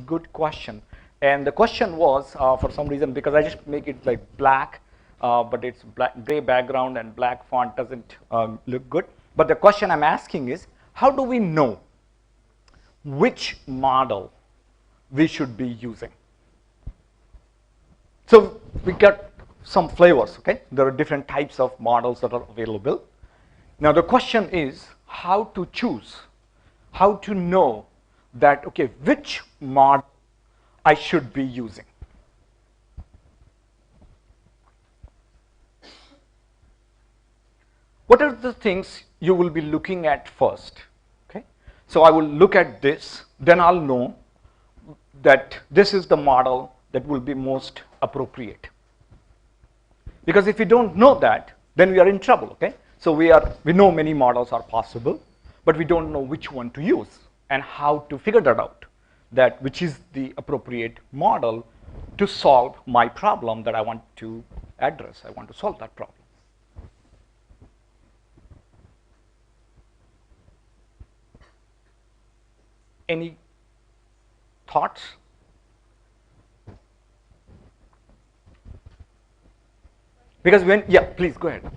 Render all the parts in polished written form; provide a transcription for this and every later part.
good question. And the question was, for some reason, because I just make it like black, but it's gray background and black font doesn't look good. But the question I'm asking is, how do we know which model we should be using? So we got some flavors, okay? There are different types of models that are available. Now the question is how to choose, how to know that, okay, which model I should be using. What are the things you will be looking at first? Okay, so I will look at this, then I'll know that this is the model that will be most appropriate. Because if we don't know that, then we are in trouble, okay? So we know many models are possible, but we don't know which one to use and how to figure that out, that which is the appropriate model to solve my problem that I want to address. I want to solve that problem. Any thoughts? Because yeah, please go ahead.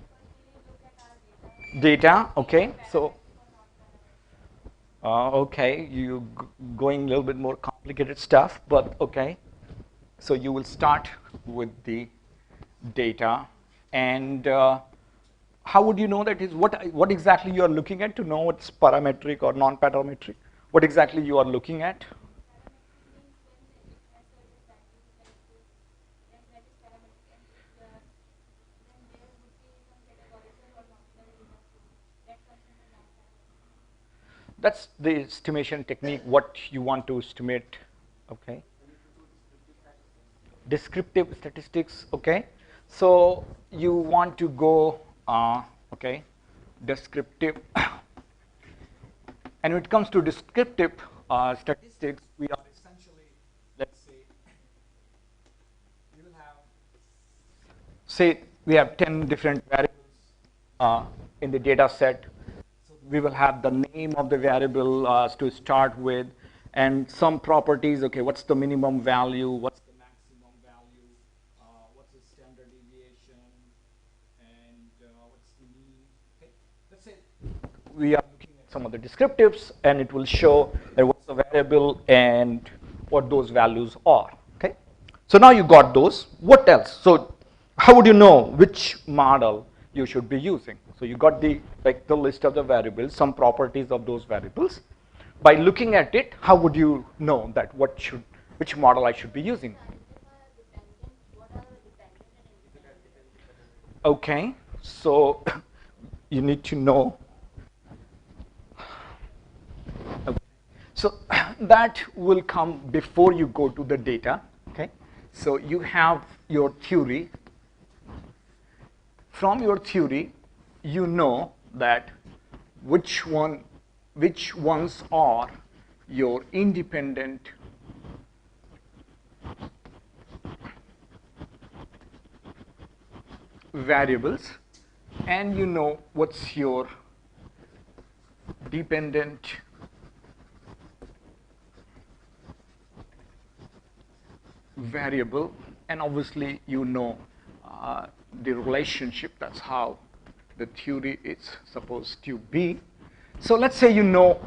Data, okay. So, okay, you going a little bit more complicated stuff, but okay. So you will start with the data, and how would you know that is what exactly you are looking at to know it's parametric or non-parametric? What exactly you are looking at? That's the estimation technique, what you want to estimate, okay. Descriptive statistics, okay. So you want to go, okay, descriptive. And when it comes to descriptive statistics, we are essentially, let's say, you will have, say we have 10 different variables in the data set. We will have the name of the variable to start with, and some properties. Okay, what's the minimum value? What's the maximum value? What's the standard deviation? And what's the mean? Okay, let's say we are looking at some of the descriptives, and it will show that what's the variable and what those values are. Okay, so now you got those. What else? So how would you know which model you should be using? So you got the list of the variables, some properties of those variables. By looking at it, how would you know that which model I should be using? Okay, so you need to know. Okay. So that will come before you go to the data. Okay, so you have your theory. From your theory, you know that which ones are your independent variables, and you know what's your dependent variable, and obviously you know the relationship. That's how the theory is supposed to be. So let's say you know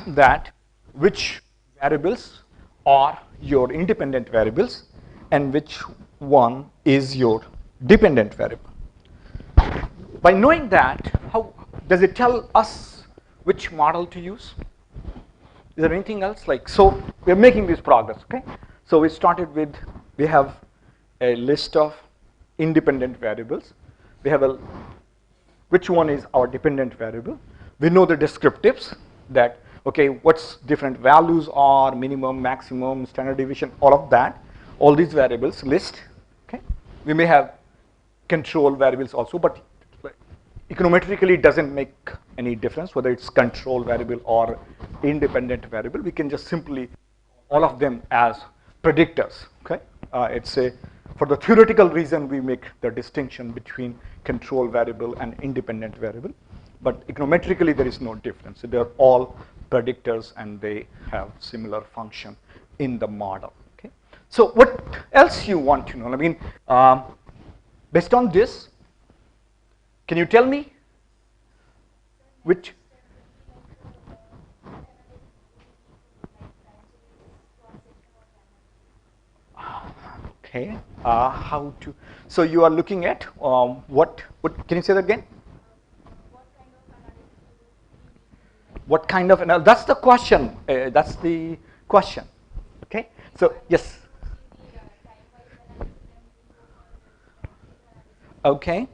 that which variables are your independent variables and which one is your dependent variable. By knowing that, how does it tell us which model to use? Is there anything else? So we're making this progress, okay? So we started with, we have a list of independent variables. We have which one is our dependent variable. We know the descriptives, that, okay, what's different values are, minimum, maximum, standard deviation, all of that. All these variables list, okay? We may have control variables also, but econometrically it doesn't make any difference whether it's control variable or independent variable. We can just simply all of them as predictors, okay? For the theoretical reason, we make the distinction between control variable and independent variable. But econometrically, there is no difference. They're all predictors, and they have similar function in the model. Okay. So what else you want to know? I mean, based on this, can you tell me which? Okay. How to? So you are looking at what? What? Can you say that again? What kind of analysis? That's the question. That's the question. Okay. So yes. Okay.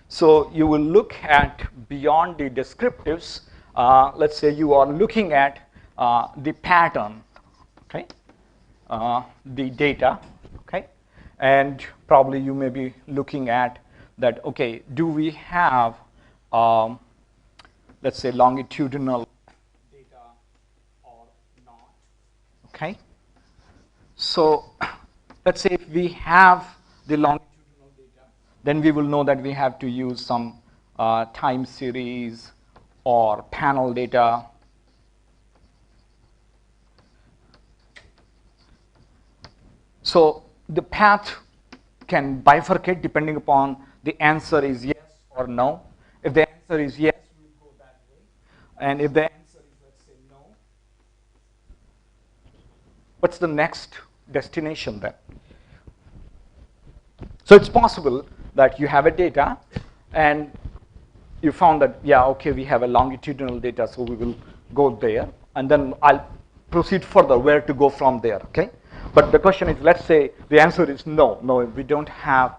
So you will look at beyond the descriptives. Let's say you are looking at the pattern. Okay. The data. Okay. And probably you may be looking at that. Okay. Do we have, let's say, longitudinal data or not? Okay. So let's say if we have the longitudinal data, then we will know that we have to use some time series or panel data. So the path can bifurcate depending upon the answer is yes or no. If the answer is yes, we will go that way. And if the answer is, let's say, no, what's the next destination then? So it's possible that you have a data and you found that, yeah, okay, we have a longitudinal data, so we will go there. And then I'll proceed further where to go from there, okay? But the question is, let's say the answer is no, we don't have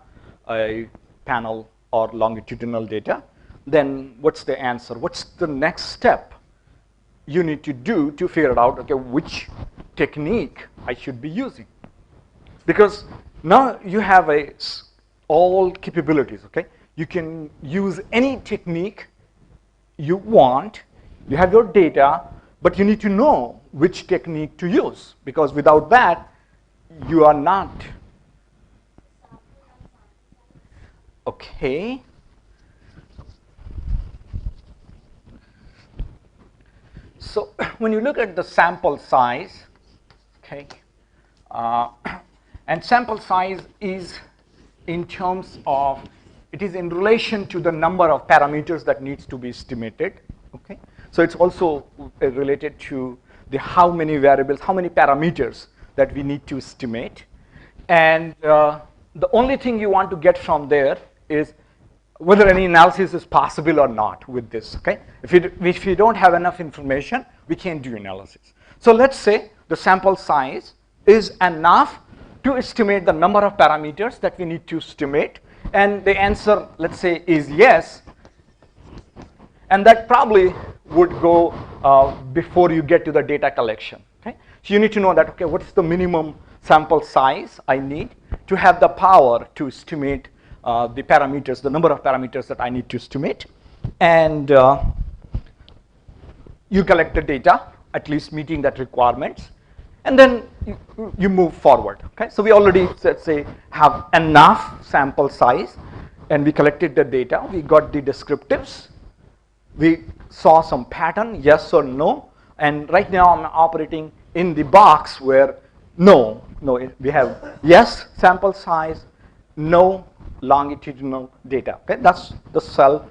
a panel or longitudinal data. Then what's the answer? What's the next step you need to do to figure out, okay, which technique I should be using? Because now you have all capabilities, okay? You can use any technique you want. You have your data, but you need to know which technique to use, because without that, you are not. Okay. So when you look at the sample size, okay, and sample size is in terms of, it is in relation to the number of parameters that needs to be estimated, okay? So it's also related to the how many variables, how many parameters that we need to estimate. And the only thing you want to get from there is whether any analysis is possible or not with this, okay? If you don't have enough information, we can't do analysis. So let's say the sample size is enough to estimate the number of parameters that we need to estimate, and the answer, let's say, is yes, and that probably would go before you get to the data collection, okay? So you need to know that, okay, what is the minimum sample size I need to have the power to estimate the parameters, the number of parameters that I need to estimate, and you collect the data, at least meeting that requirements, and then you move forward, okay? So we already, let's say, have enough sample size, and we collected the data, we got the descriptives, we saw some pattern, yes or no, and right now I'm operating in the box where no, we have yes sample size, no longitudinal data, okay? That's the cell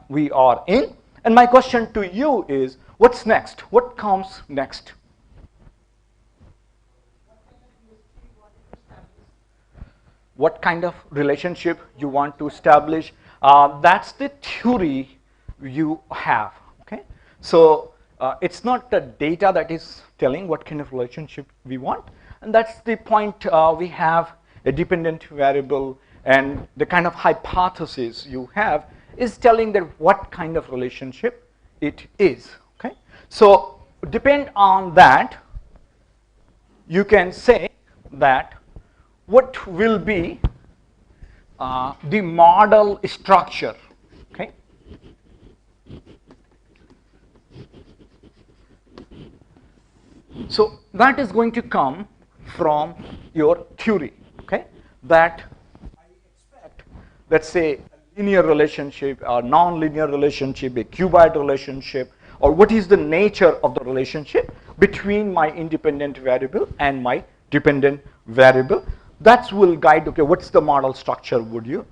we are in. And my question to you is, what's next? What comes next? What kind of relationship you want to establish? That's the theory you have, okay? So it's not the data that is telling what kind of relationship we want, and that's the point. We have a dependent variable, and the kind of hypothesis you have is telling that what kind of relationship it is, okay? So depend on that, you can say that what will be the model structure, okay? So that is going to come from your theory, okay? That I expect, let's say, a linear relationship, a non-linear relationship, a cuboid relationship, or what is the nature of the relationship? between my independent variable and my dependent variable. That will guide, okay, what's the model structure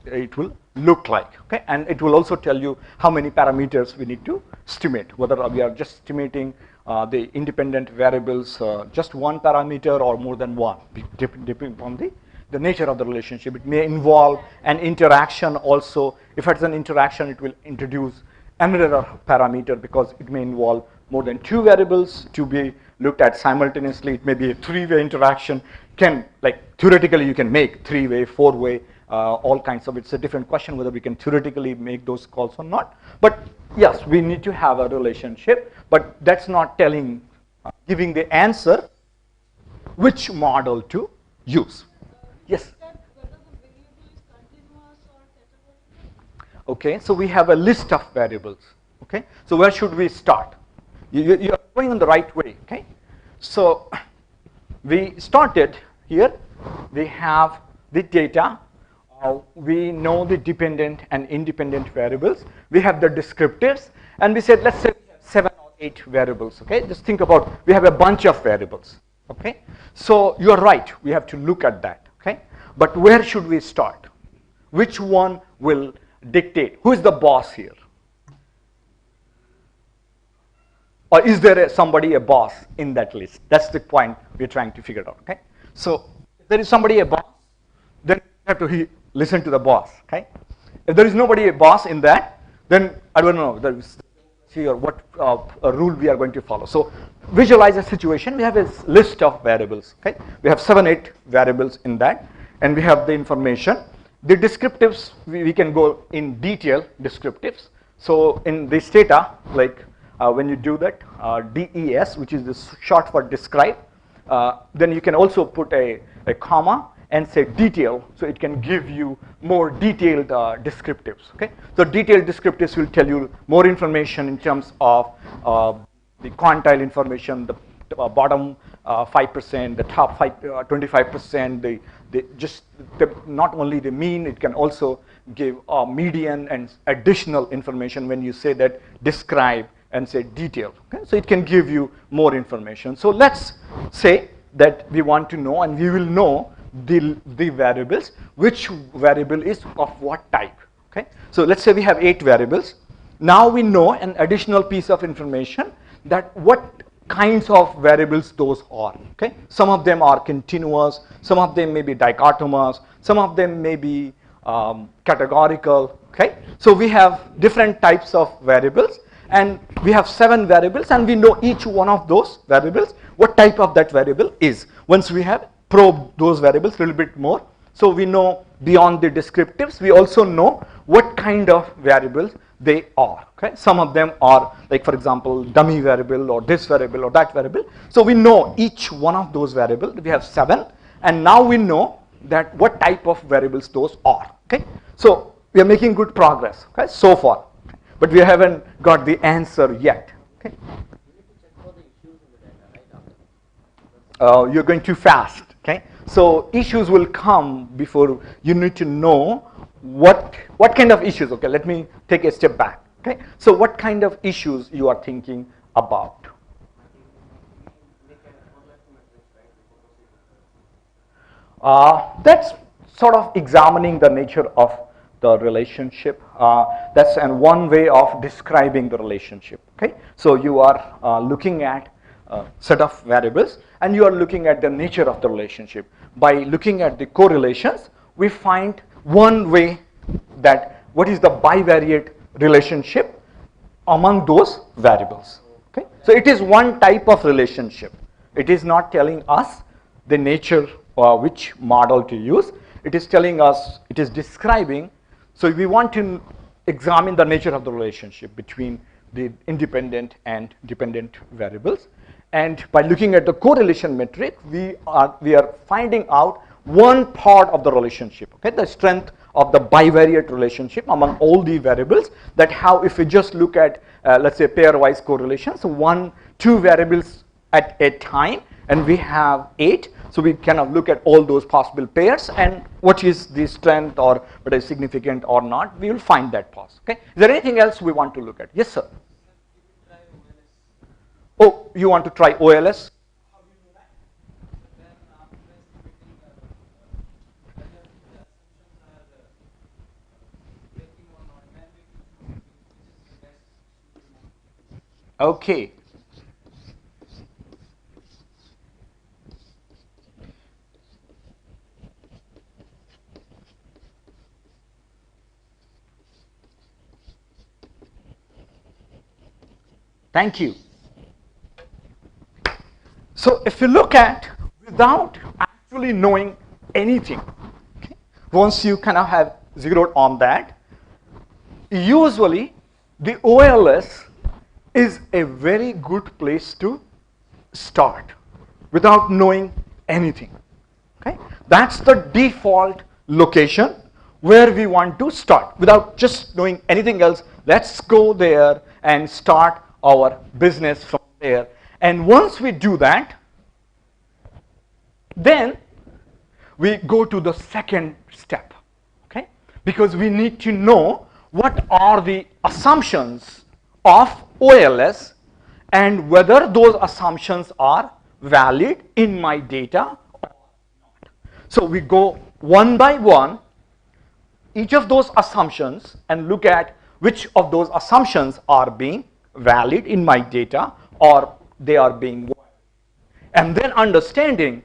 it will look like, okay? And it will also tell you how many parameters we need to estimate, whether we are just estimating the independent variables, just one parameter or more than one, depending on the nature of the relationship. It may involve an interaction also. If it's an interaction, it will introduce another parameter because it may involve more than two variables to be looked at simultaneously. It may be a three-way interaction. Theoretically, you can make three-way, four-way, all kinds of. It's a different question whether we can theoretically make those calls or not. But yes, we need to have a relationship, but that's not giving the answer which model to use. Yes? Okay, so we have a list of variables. Okay, so where should we start? You are going in the right way. Okay, so we started here. We have the data. We know the dependent and independent variables. We have the descriptives, and we said, let's say we have 7 or 8 variables. Okay, just think about, we have a bunch of variables. Okay, so you are right. We have to look at that. Okay, but where should we start? Which one will dictate? Who is the boss here? Or is there somebody a boss in that list? That's the point we're trying to figure out. Okay, so if there is somebody a boss, then you have to listen to the boss. Okay, if there is nobody a boss in that, then I don't know. There is here what rule we are going to follow. So visualize a situation. We have a list of variables. Okay, we have 7, 8 variables in that, and we have the information. The descriptives, we can go in detail descriptives. So in this data, when you do that, DES, which is the short for describe, then you can also put a comma and say detail, so it can give you more detailed descriptives. Okay, so detailed descriptives will tell you more information in terms of the quantile information, the bottom 5%, the top 25%, not only the mean, it can also give a median and additional information when you say that describe and say detail. Okay, so it can give you more information. So let's say that we want to know, and we will know the variables, which variable is of what type. Okay, so let's say we have 8 variables. Now we know an additional piece of information that what kinds of variables those are. Okay, some of them are continuous, some of them may be dichotomous, some of them may be categorical. Okay, so we have different types of variables, and we have 7 variables, and we know each one of those variables what type of that variable is. Once we have probed those variables a little bit more, so we know beyond the descriptives, we also know what kind of variables they are. Okay, some of them are, like for example, dummy variable or this variable or that variable. So we know each one of those variables. We have 7, and now we know that what type of variables those are. Okay, so we are making good progress. Okay, so far, but we haven't got the answer yet. Okay, you're going too fast. Okay, so issues will come before you need to know what kind of issues. Okay, let me take a step back. Okay, so what kind of issues you are thinking about? That's sort of examining the nature of the relationship. That's one way of describing the relationship. Okay, so you are looking at a set of variables, and you are looking at the nature of the relationship. By looking at the correlations, we find one way that what is the bivariate relationship among those variables. Okay, so it is one type of relationship. It is not telling us the nature which model to use. It is telling us, it is describing. So we want to examine the nature of the relationship between the independent and dependent variables, and by looking at the correlation metric, we are finding out one part of the relationship. Okay, the strength of the bivariate relationship among all the variables, that how if we just look at let's say pairwise correlation, so 1, 2 variables at a time, and we have 8, so we kind look at all those possible pairs and what is the strength or whether it's significant or not, we will find that pause. Okay, is there anything else we want to look at? Yes, sir. Oh, you want to try OLS? Okay. Thank you. So if you look at without actually knowing anything, okay, once you kind of have zeroed on that, usually the OLS is a very good place to start without knowing anything. Okay? That's the default location where we want to start without just knowing anything else. Let's go there and start our business from there. And once we do that, then we go to the second step, okay? Because we need to know what are the assumptions of OLS and whether those assumptions are valid in my data or not. So we go one by one, each of those assumptions, and look at which of those assumptions are being valid in my data or they are being violated. And then understanding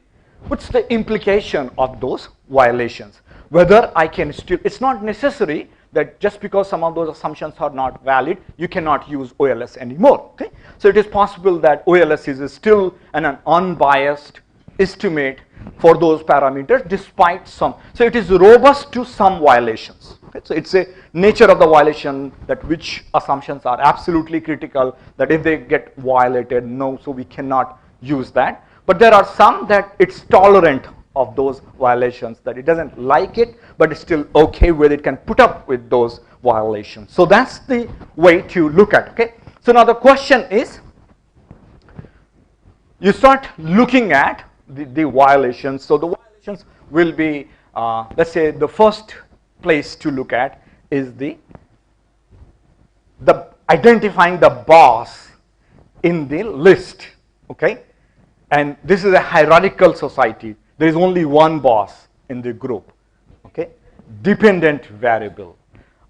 what's the implication of those violations. Whether I can still, it's not necessary that just because some of those assumptions are not valid, you cannot use OLS anymore. Okay? So it is possible that OLS is still an unbiased estimate for those parameters despite some. So it is robust to some violations. Okay? So it's a nature of the violation that which assumptions are absolutely critical, that if they get violated, no, so we cannot use that. But there are some that it's tolerant of those violations, that it doesn't like it, but it's still okay with it, can put up with those violations. So that's the way to look at it. Okay? So now the question is, you start looking at the violations. So the violations will be, let's say the first place to look at is the identifying the boss in the list. Okay? And this is a hierarchical society. There is only one boss in the group. Okay? Dependent variable.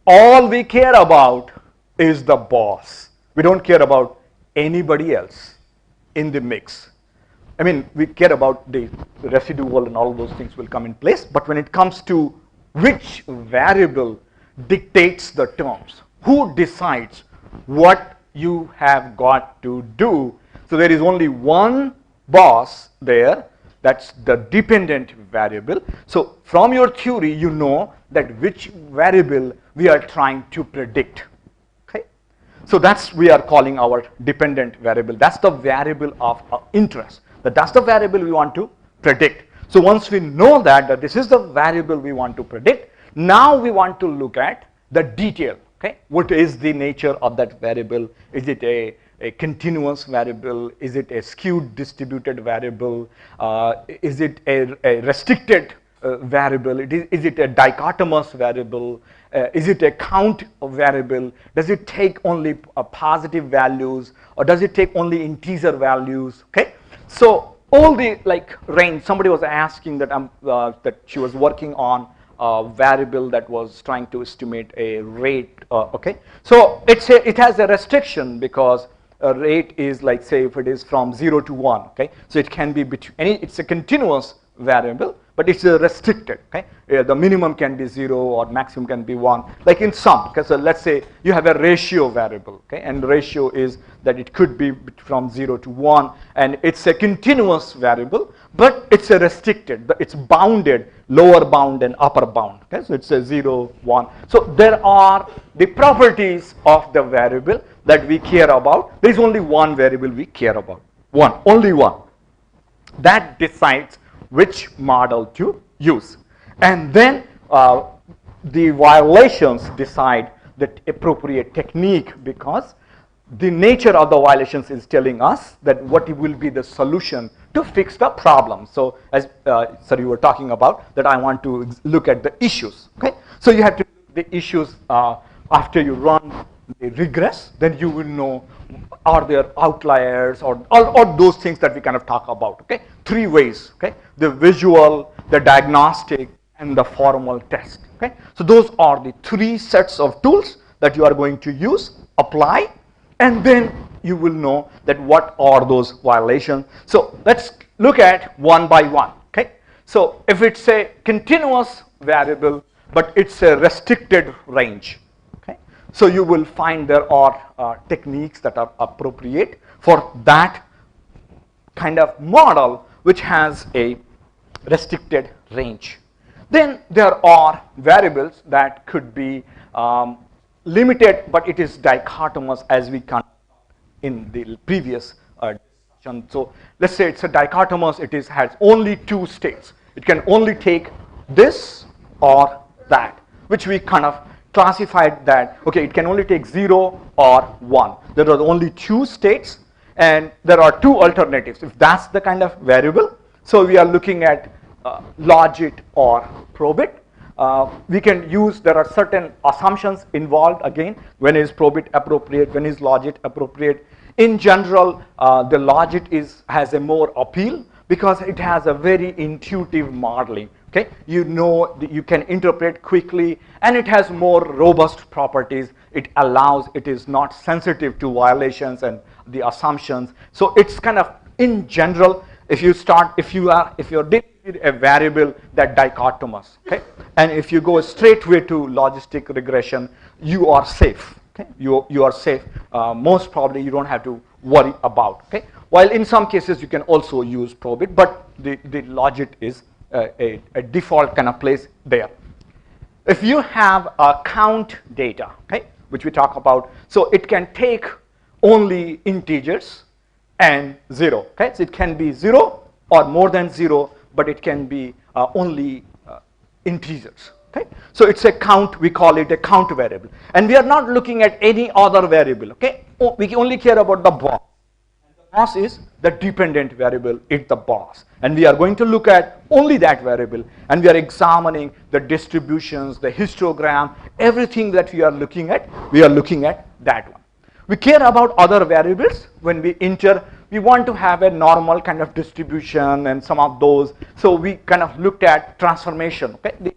All we care about is the boss. We don't care about anybody else in the mix. I mean, we care about the residual and all those things will come in place, but when it comes to which variable dictates the terms, who decides what you have got to do, so there is only one boss there, that's the dependent variable. So from your theory, you know that which variable we are trying to predict. Okay? So that's we are calling our dependent variable. That's the variable of interest. That's the variable we want to predict. So once we know that this is the variable we want to predict, now we want to look at the detail. Okay? What is the nature of that variable? Is it a continuous variable? Is it a skewed distributed variable? Is it a restricted variable? Is it a dichotomous variable? Is it a count variable? Does it take only positive values, or does it take only integer values? Okay, so all the range. Somebody was asking that that she was working on a variable that was trying to estimate a rate. Okay, so it has a restriction because a rate is say if it is from 0 to 1. Okay, so it can be between it's a continuous variable, but it's restricted. Okay, the minimum can be 0 or maximum can be 1, like in some. Okay, so let's say you have a ratio variable. Okay, and ratio is that it could be from 0 to 1, and it's a continuous variable, but it's a restricted. It's bounded, lower bound and upper bound. Okay, so it's a 0, 1. So there are the properties of the variable that we care about. There is only one variable we care about. Only one. That decides which model to use. And then the violations decide the appropriate technique, because the nature of the violations is telling us that what will be the solution to fix the problem. So as sir, you were talking about that I want to look at the issues. Okay, so you have to look at the issues after you run they regress, then you will know are there outliers or all those things that we kind of talk about. Okay, three ways. Okay, the visual, the diagnostic, and the formal test. Okay, so those are the three sets of tools that you are going to use, apply, and then you will know that what are those violations. So let's look at one by one. Okay, so if it's a continuous variable but it's a restricted range, okay, so you will find there are techniques that are appropriate for that kind of model which has a restricted range. Then there are variables that could be limited, but it is dichotomous, as we can in the previous discussion. So let's say it's a dichotomous, it has only two states. It can only take this or that, which we kind of classified that, okay, it can only take 0 or 1. There are only two states, and there are two alternatives. If that's the kind of variable, so we are looking at logit or probit. We can use, there are certain assumptions involved again. When is probit appropriate, when is logit appropriate? In general, the logit has a more appeal because it has a very intuitive modeling. Okay, you know, you can interpret quickly, and it has more robust properties. It allows, it is not sensitive to violations and the assumptions. So it's kind of, in general, if you're dealing with a variable that dichotomous, okay, and if you go straight way to logistic regression, you are safe. Okay, you are safe. Most probably you don't have to worry about. Okay, while in some cases you can also use probit, but the logit is a default kind of place there. If you have a count data, okay, which we talk about, so it can take only integers and 0. Okay, so it can be 0 or more than 0, but it can be only integers. Okay, so it's a count. We call it a count variable, and we are not looking at any other variable. Okay, we only care about the boss. Boss is the dependent variable, it's the boss, and we are going to look at only that variable, and we are examining the distributions, the histogram, everything that we are looking at that one. We care about other variables when we enter. We want to have a normal kind of distribution and some of those, so we kind of looked at transformation. Okay, the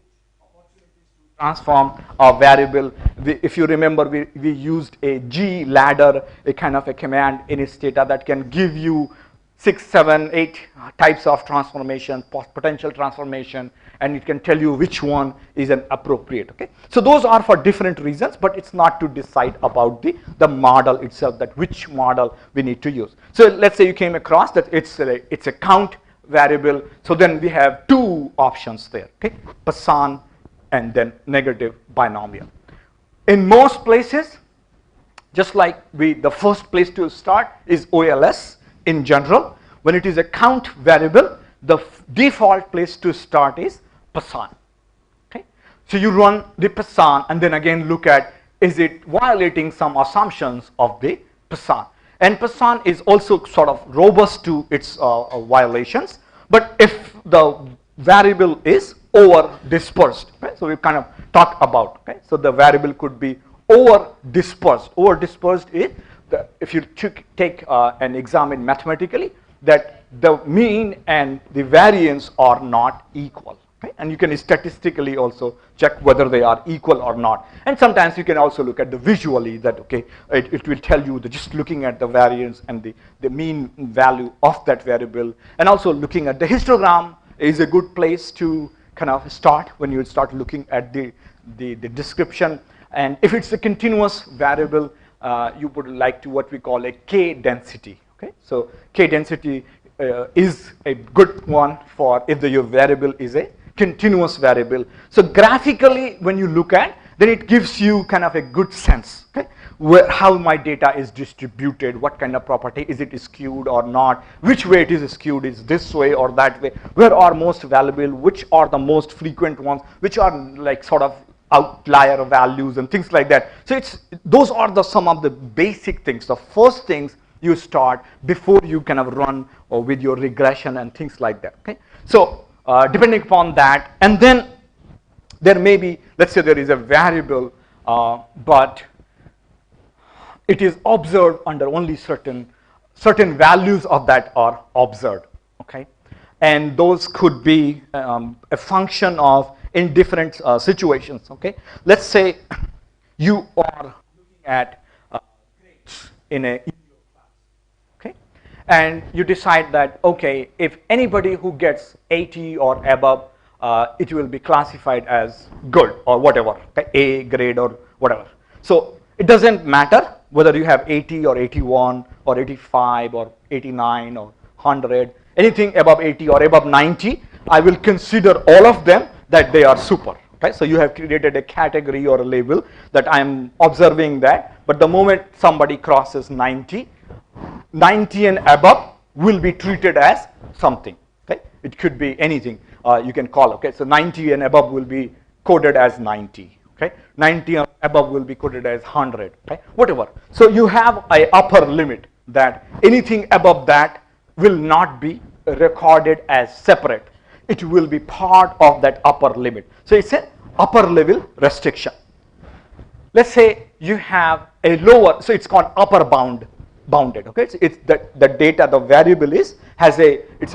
transform a variable. If you remember, we used a G ladder, a kind of a command in its data that can give you 6, 7, 8 types of transformation, potential transformation, and it can tell you which one is an appropriate. Okay, so those are for different reasons, but it's not to decide about the model itself, that which model we need to use. So let's say you came across that it's a count variable. So then we have two options there. Okay, Poisson and then negative binomial. In most places, just like the first place to start is OLS in general. When it is a count variable, the default place to start is Poisson. Okay, so you run the Poisson and then again look at, is it violating some assumptions of the Poisson? And Poisson is also sort of robust to its violations, but if the variable is over dispersed, okay? So we kind of talked about, okay? So the variable could be over dispersed. Over dispersed is if you take and examine mathematically, that the mean and the variance are not equal. Okay? And you can statistically also check whether they are equal or not. And sometimes you can also look at the visually, that okay, it will tell you that just looking at the variance and the mean value of that variable, and also looking at the histogram is a good place to kind of start when you start looking at the description. And if it's a continuous variable, you would like to what we call a K density. Okay, so K density is a good one for if your variable is a continuous variable. So graphically, when you look at, then it gives you kind of a good sense. Okay, how my data is distributed, what kind of property, is it skewed or not, which way it is skewed, is this way or that way, where are most valuable, which are the most frequent ones, which are like sort of outlier values and things like that. So those are some of the basic things, the first things you start before you kind of run with your regression and things like that. Okay, so depending upon that, and then there may be, let's say there is a variable, but it is observed under only certain values of that are observed, okay? And those could be a function of in different situations, okay? Let's say you are looking at grades in a class, okay? And you decide that, okay, if anybody who gets 80 or above, it will be classified as good or whatever, okay? A grade or whatever. So it doesn't matter whether you have 80 or 81 or 85 or 89 or 100, anything above 80 or above 90, I will consider all of them that they are super. Okay? So you have created a category or a label that I am observing that, but the moment somebody crosses 90 and above will be treated as something. Okay? It could be anything you can call. Okay? So 90 and above will be coded as 90. Okay? 90 and above will be coded as 100. Okay? Whatever. So you have an upper limit that anything above that will not be recorded as separate. It will be part of that upper limit. So it's an upper level restriction. Let's say you have a lower, so it's called upper bounded. Okay, it's the data, the variable it's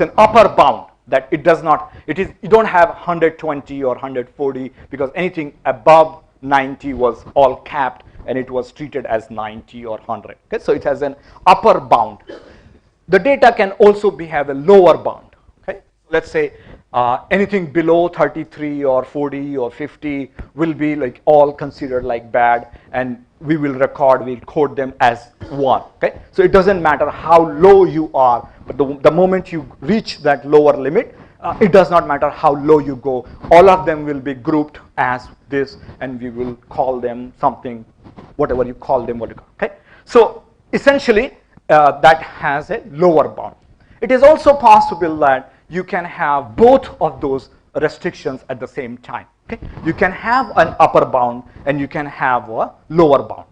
an upper bound that it does not, you don't have 120 or 140 because anything above 90 was all capped and it was treated as 90 or 100. Okay, so it has an upper bound. The data can also have a lower bound. Okay, let's say anything below 33 or 40 or 50 will be like all considered like bad, and we'll code them as 1. Okay, so it doesn't matter how low you are, but the moment you reach that lower limit, it does not matter how low you go. All of them will be grouped as this, and we will call them something, whatever you call them. Okay, so essentially that has a lower bound. It is also possible that you can have both of those restrictions at the same time. Okay? You can have an upper bound and you can have a lower bound.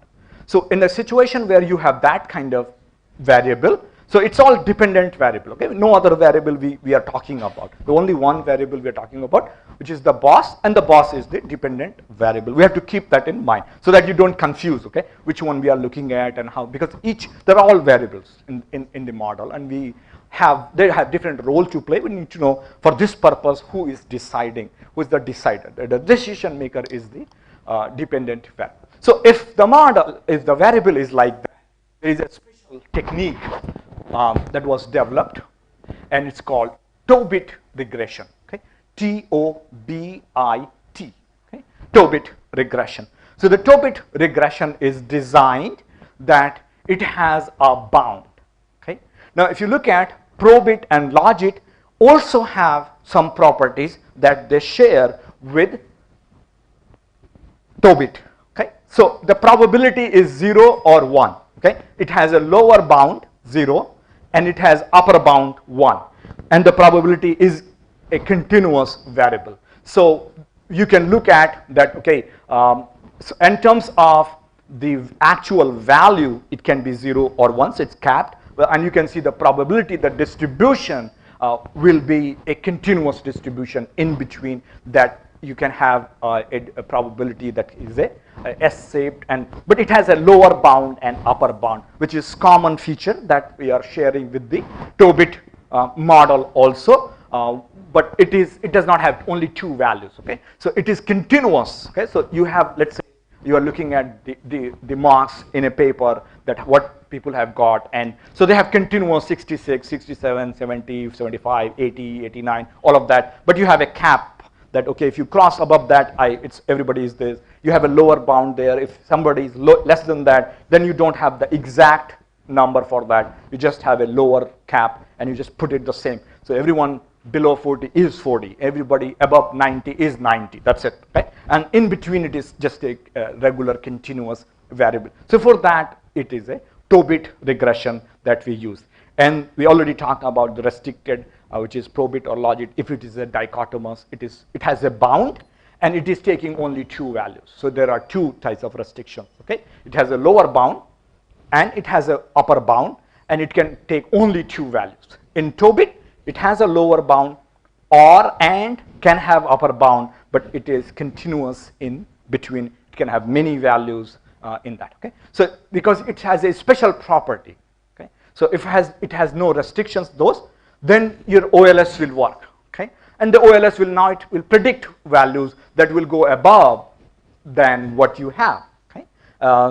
So in a situation where you have that kind of variable, so it's all dependent variable. Okay? No other variable we are talking about. The only one variable we are talking about, which is the boss, and the boss is the dependent variable. We have to keep that in mind so that you don't confuse, okay, which one we are looking at and how, because they're all variables in the model, and they have different role to play. We need to know for this purpose who is deciding, who is the decider. The decision maker is the dependent variable. So if the variable is like that, there is a special technique that was developed, and it's called Tobit regression. Okay, T-O-B-I-T. Okay, Tobit regression. So the Tobit regression is designed that it has a bound. Okay, now if you look at Probit and Logit, also have some properties that they share with Tobit. Okay, so the probability is 0 or 1. Okay, it has a lower bound 0 and it has upper bound 1, and the probability is a continuous variable. So you can look at that. Okay, so in terms of the actual value, it can be 0 or 1, so it's capped. And you can see the probability, the distribution will be a continuous distribution in between that. You can have a probability that is a S-shaped, but it has a lower bound and upper bound, which is common feature that we are sharing with the Tobit model also. But it does not have only 2 values. Okay, so it is continuous. Okay, so you have, let's say you are looking at the marks in a paper that what people have got, and so they have continuous 66, 67, 70, 75, 80, 89, all of that, but you have a cap that, okay, if you cross above that, everybody is this. You have a lower bound there. If somebody is less than that, then you don't have the exact number for that. You just have a lower cap and you just put it the same. So everyone below 40 is 40. Everybody above 90 is 90. That's it. Okay? And in between it is just a regular continuous variable. So for that, it is a Tobit regression that we use. And we already talked about the restricted, which is Probit or Logit. If it is a dichotomous, it has a bound and it is taking only 2 values. So there are 2 types of restrictions. Okay, it has a lower bound and it has an upper bound, and it can take only 2 values. In Tobit, it has a lower bound and can have upper bound, but it is continuous in between. It can have many values in that. Okay, so because it has a special property. Okay, so if it has no restrictions, then your OLS will work. Okay, and the OLS will now it will predict values that will go above than what you have. Okay,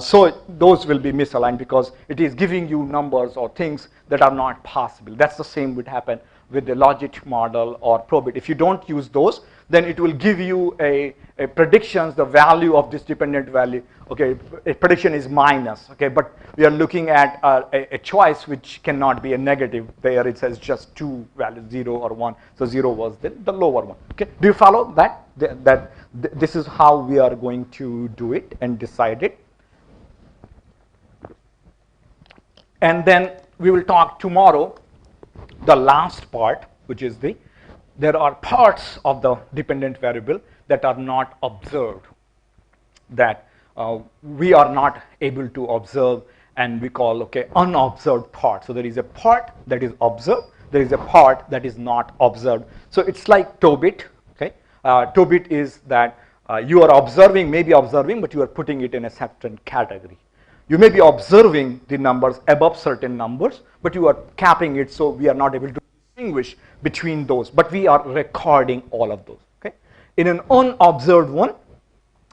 so those will be misaligned because it is giving you numbers or things that are not possible. That's the same would happen with the logic model or probit. If you don't use those, then it will give you a predictions, the value of this dependent value. Okay, a prediction is minus. Okay, but we are looking at a choice which cannot be a negative. There it says just two values, 0 or 1. So 0 was the lower one. Okay, do you follow that? This is how we are going to do it and decide it. And then we will talk tomorrow the last part, which is there are parts of the dependent variable that are not observed, that we are not able to observe, and we call unobserved part. So there is a part that is observed, there is a part that is not observed. So it's like Tobit. Okay, Tobit is that you are observing, maybe observing, but you are putting it in a certain category. You may be observing the numbers above certain numbers, but you are capping it, so we are not able to distinguish between those, but we are recording all of those. Okay, in an unobserved one,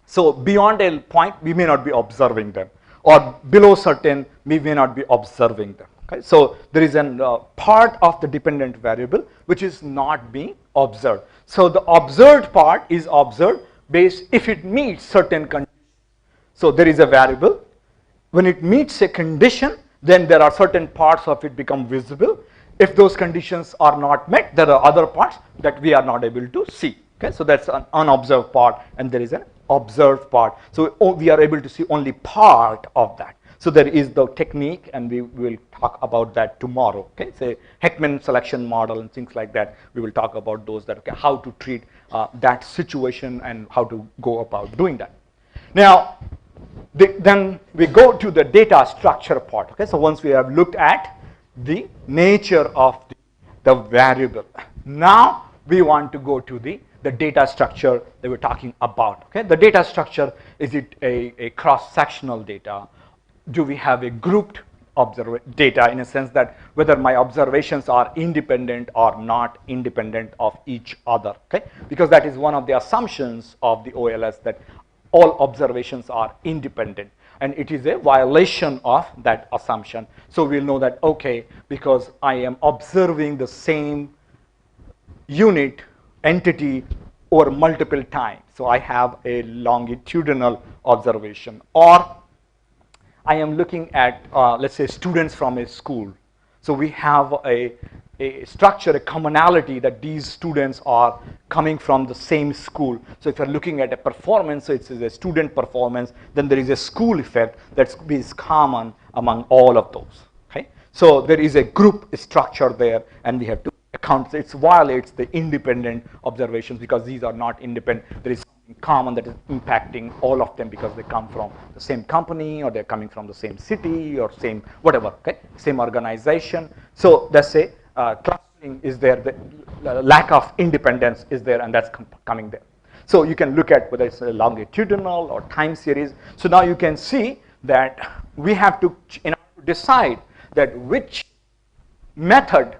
so beyond a point we may not be observing them, or below certain we may not be observing them. Okay, so there is a part of the dependent variable which is not being observed. So the observed part is observed based if it meets certain conditions. So there is a variable. When it meets a condition, then there are certain parts of it become visible. If those conditions are not met, there are other parts that we are not able to see. Okay, so that's an unobserved part, and there is an observed part. So we are able to see only part of that. So there is the technique, and we will talk about that tomorrow. Okay, say Heckman selection model and things like that. We will talk about those, that how to treat that situation and how to go about doing that. Now, then we go to the data structure part. Okay, so once we have looked at the nature of the variable, now we want to go to the data structure that we're talking about. Okay, the data structure, is it a cross-sectional data? Do we have a grouped data, in a sense that whether my observations are independent or not independent of each other? Okay, because that is one of the assumptions of the OLS, that all observations are independent, and it is a violation of that assumption. So we'll know that, okay, because I am observing the same unit entity over multiple times, so I have a longitudinal observation, or I am looking at let's say students from a school, so we have a structure, a commonality, that these students are coming from the same school. So if you're looking at a performance, so it's a student performance, then there is a school effect that is common among all of those. Okay, so there is a group structure there, and we have to account. It violates the independent observations because these are not independent. There is something common that is impacting all of them because they come from the same company, or they're coming from the same city, or same whatever. Okay, same organization. So that's a clustering is there, the lack of independence is there, and that's coming there. So you can look at whether it's a longitudinal or time series. So now you can see that we have to decide that which method,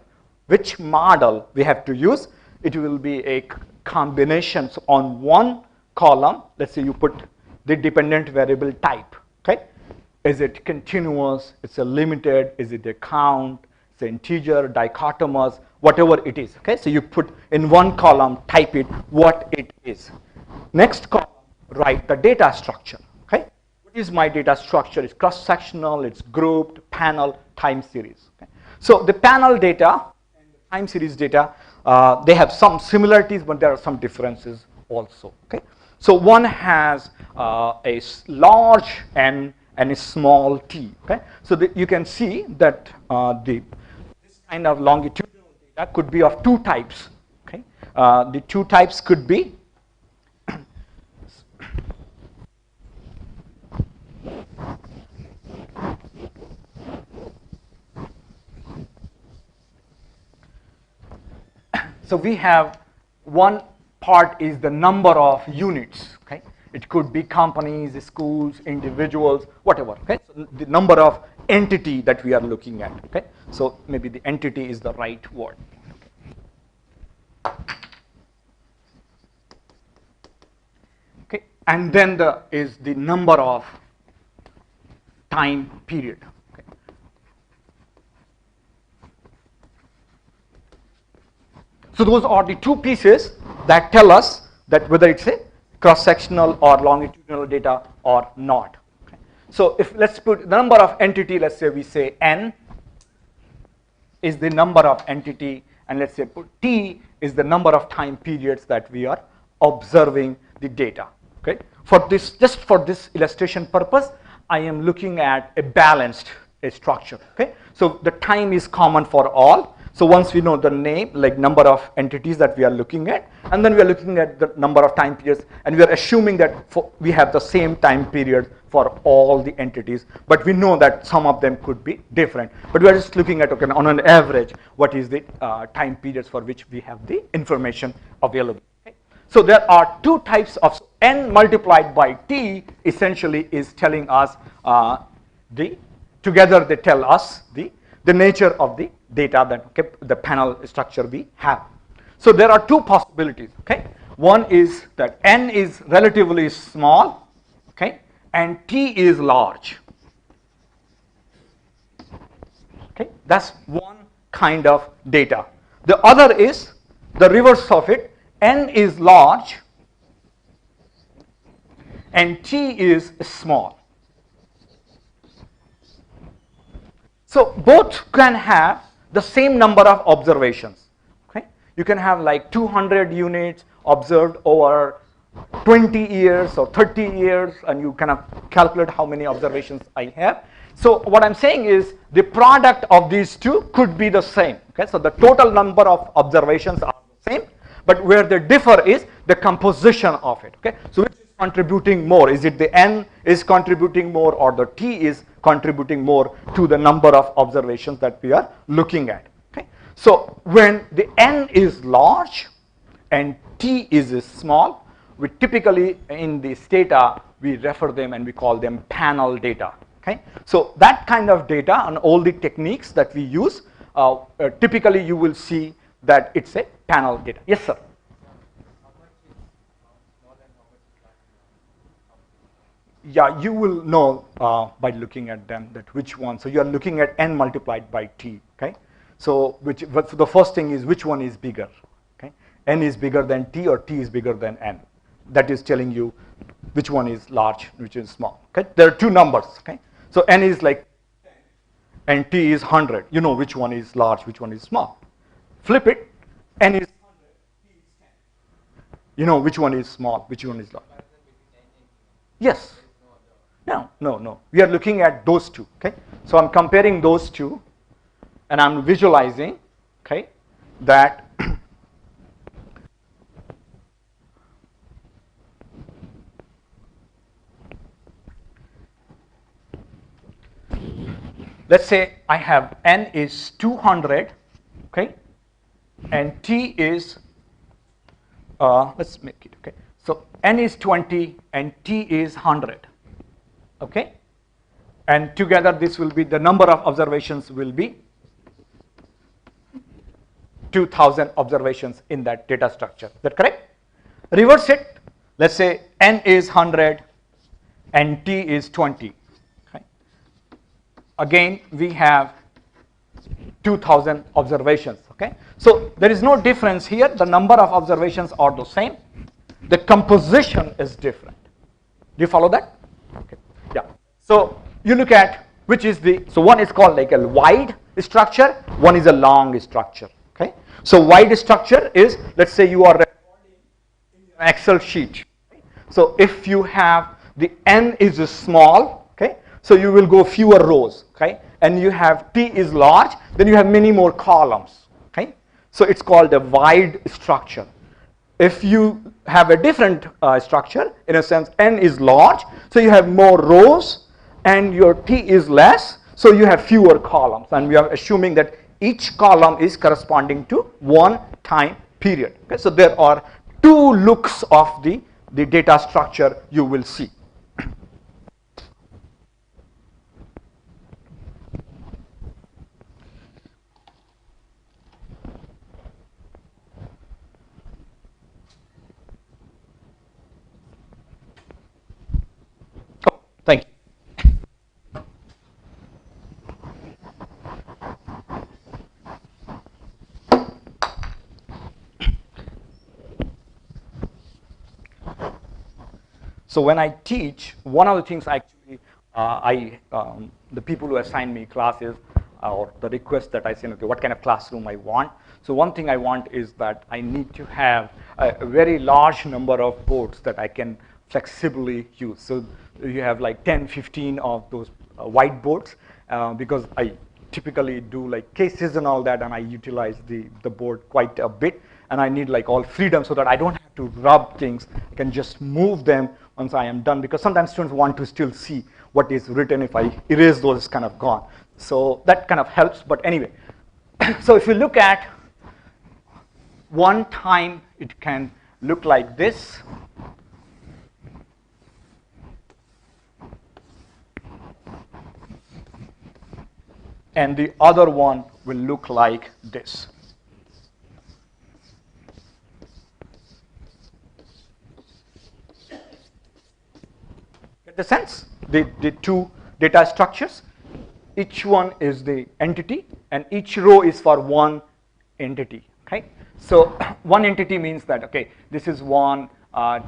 which model we have to use. It will be a combination. So on one column, let's say you put the dependent variable type. Okay, is it continuous? It's a limited? Is it a count? Integer, dichotomous, whatever it is. Okay, so you put in one column, type it what it is. Next column, write the data structure. Okay, what is my data structure? It's cross-sectional, it's grouped, panel, time series. Okay, so the panel data and the time series data, they have some similarities, but there are some differences also. Okay, so one has a large N and a small t. Okay, so you can see that this kind of longitudinal data could be of two types. Okay, the two types could be so we have one part is the number of units. Okay, It could be companies, schools, individuals, whatever. Okay, so the number of entity that we are looking at. Okay, so maybe the entity is the right word. Okay, and then is the number of time period. Okay. So those are the two pieces that tell us that whether it's a cross-sectional or longitudinal data or not. Okay. So if let's put the number of entity, let's say we say n is the number of entity, and let's say put t is the number of time periods that we are observing the data. Okay. For this, just for this illustration purpose, I am looking at a balanced structure. Okay. So the time is common for all. So once we know the name, like number of entities that we are looking at, and then we are looking at the number of time periods, and we are assuming that we have the same time period for all the entities, but we know that some of them could be different. But we are just looking at, okay, on an average, what is the time periods for which we have the information available. Okay? So there are two types of, so n multiplied by t essentially is telling us together they tell us the nature of the data that, okay, the panel structure we have. So there are two possibilities. Okay, one is that n is relatively small, okay, and t is large. Okay, that's one kind of data. The other is the reverse of it. N is large and t is small. So both can have the same number of observations. Okay, you can have like 200 units observed over 20 years or 30 years, and you kind of calculate how many observations I have. So what I'm saying is the product of these two could be the same. Okay, so the total number of observations are the same, but where they differ is the composition of it. Okay, so which is contributing more? Is it the n is contributing more, or the t is contributing more to the number of observations that we are looking at? Okay, so when the n is large and t is small, we typically in this data we refer them and we call them panel data. Okay, so that kind of data and all the techniques that we use, typically you will see that it's a panel data. Yes, sir. Yeah, you will know by looking at them that which one. So you are looking at n multiplied by t. Okay, so the first thing is which one is bigger. Okay, n is bigger than t or t is bigger than n. That is telling you which one is large, which is small. Okay, there are two numbers. Okay, so n is like 10 and t is 100. You know which one is large, which one is small. Flip it, n is 100, t is 10. You know which one is small, which one is large. Yes. No. We are looking at those two. Okay, so I'm comparing those two, and I'm visualizing, okay, that let's say I have n is 200, okay, and t is let's make it, okay, so n is 20 and t is 100. Okay, and together this will be the number of observations will be 2000 observations in that data structure. Is that correct? Reverse it. Let's say n is 100 and t is 20. Okay. Again, we have 2000 observations. Okay, so there is no difference here. The number of observations are the same. The composition is different. Do you follow that? Okay. Yeah. So you look at which is so one is called like a wide structure, one is a long structure. Okay. So wide structure is, let's say you are recording in an Excel sheet. So if you have the n is small, okay, so you will go fewer rows, okay, and you have t is large, then you have many more columns. Okay. So it's called a wide structure. If you have a different structure, in a sense n is large, so you have more rows and your t is less, so you have fewer columns, and we are assuming that each column is corresponding to one time period. Okay, so there are two looks of the the data structure you will see. Oh, thank you. So when I teach, one of the things actually the people who assign me classes or the request that I send, okay, what kind of classroom I want. So one thing I want is that I need to have a very large number of boards that I can flexibly use. So you have like 10, 15 of those whiteboards because I typically do like cases and all that, and I utilize the board quite a bit, and I need like all freedom so that I don't have to rub things. I can just move them once I am done, because sometimes students want to still see what is written. If I erase those, it's kind of gone. So that kind of helps, but anyway. So if you look at one time, it can look like this. And the other one will look like this. Get the sense? The two data structures, each one is the entity, and each row is for one entity. Okay? So one entity means that, okay, this is 1,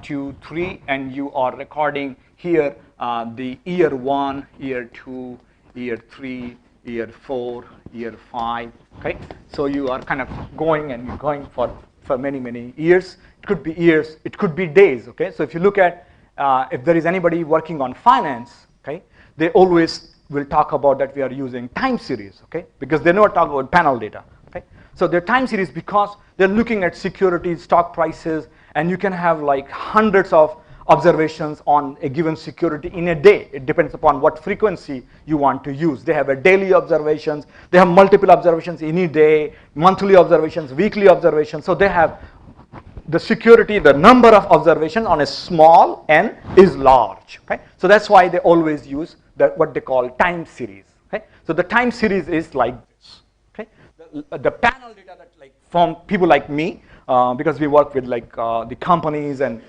2, 3, and you are recording here the year 1, year 2, year 3, year 4, year 5. Okay? So you are kind of going and you're going for many, many years. It could be years, it could be days. Okay? So if you look at, if there is anybody working on finance, okay, they always will talk about that we are using time series, okay, because they never talk about panel data. Okay? So they're time series because they're looking at securities, stock prices, and you can have like hundreds of observations on a given security in a day. It depends upon what frequency you want to use. They have a daily observations, they have multiple observations in a day, monthly observations, weekly observations. So they have the security, the number of observations on a small n is large. Okay? So that's why they always use what they call time series. Okay? So the time series is like this. Okay? The panel data that like from people like me, because we work with like the companies, and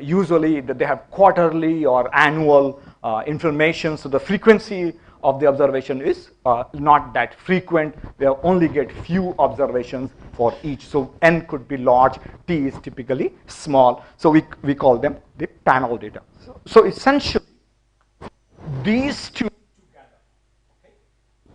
usually that they have quarterly or annual information, so the frequency of the observation is not that frequent. They only get few observations for each. So n could be large, t is typically small. So we call them the panel data. So essentially, these two together, okay,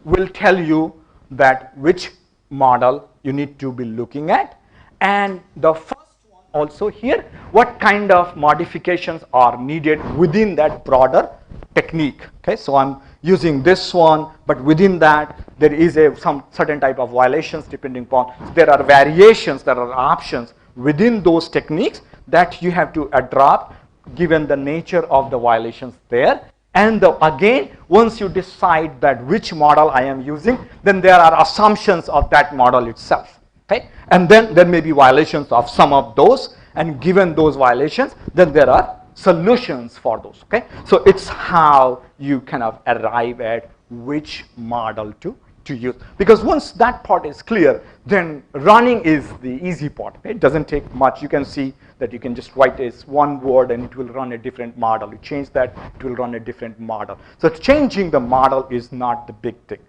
will tell you that which model you need to be looking at. And the first one also here, what kind of modifications are needed within that broader technique. Okay, so I'm using this one, but within that there is some certain type of violations depending upon. There are variations, there are options within those techniques that you have to adopt given the nature of the violations there. And again, once you decide that which model I am using, then there are assumptions of that model itself. Okay? And then there may be violations of some of those, and given those violations, then there are solutions for those. Okay? So it's how you kind of arrive at which model to use. Because once that part is clear, then running is the easy part. Okay? It doesn't take much. You can see that you can just write this one word and it will run a different model. You change that, it will run a different model. So changing the model is not the big thing.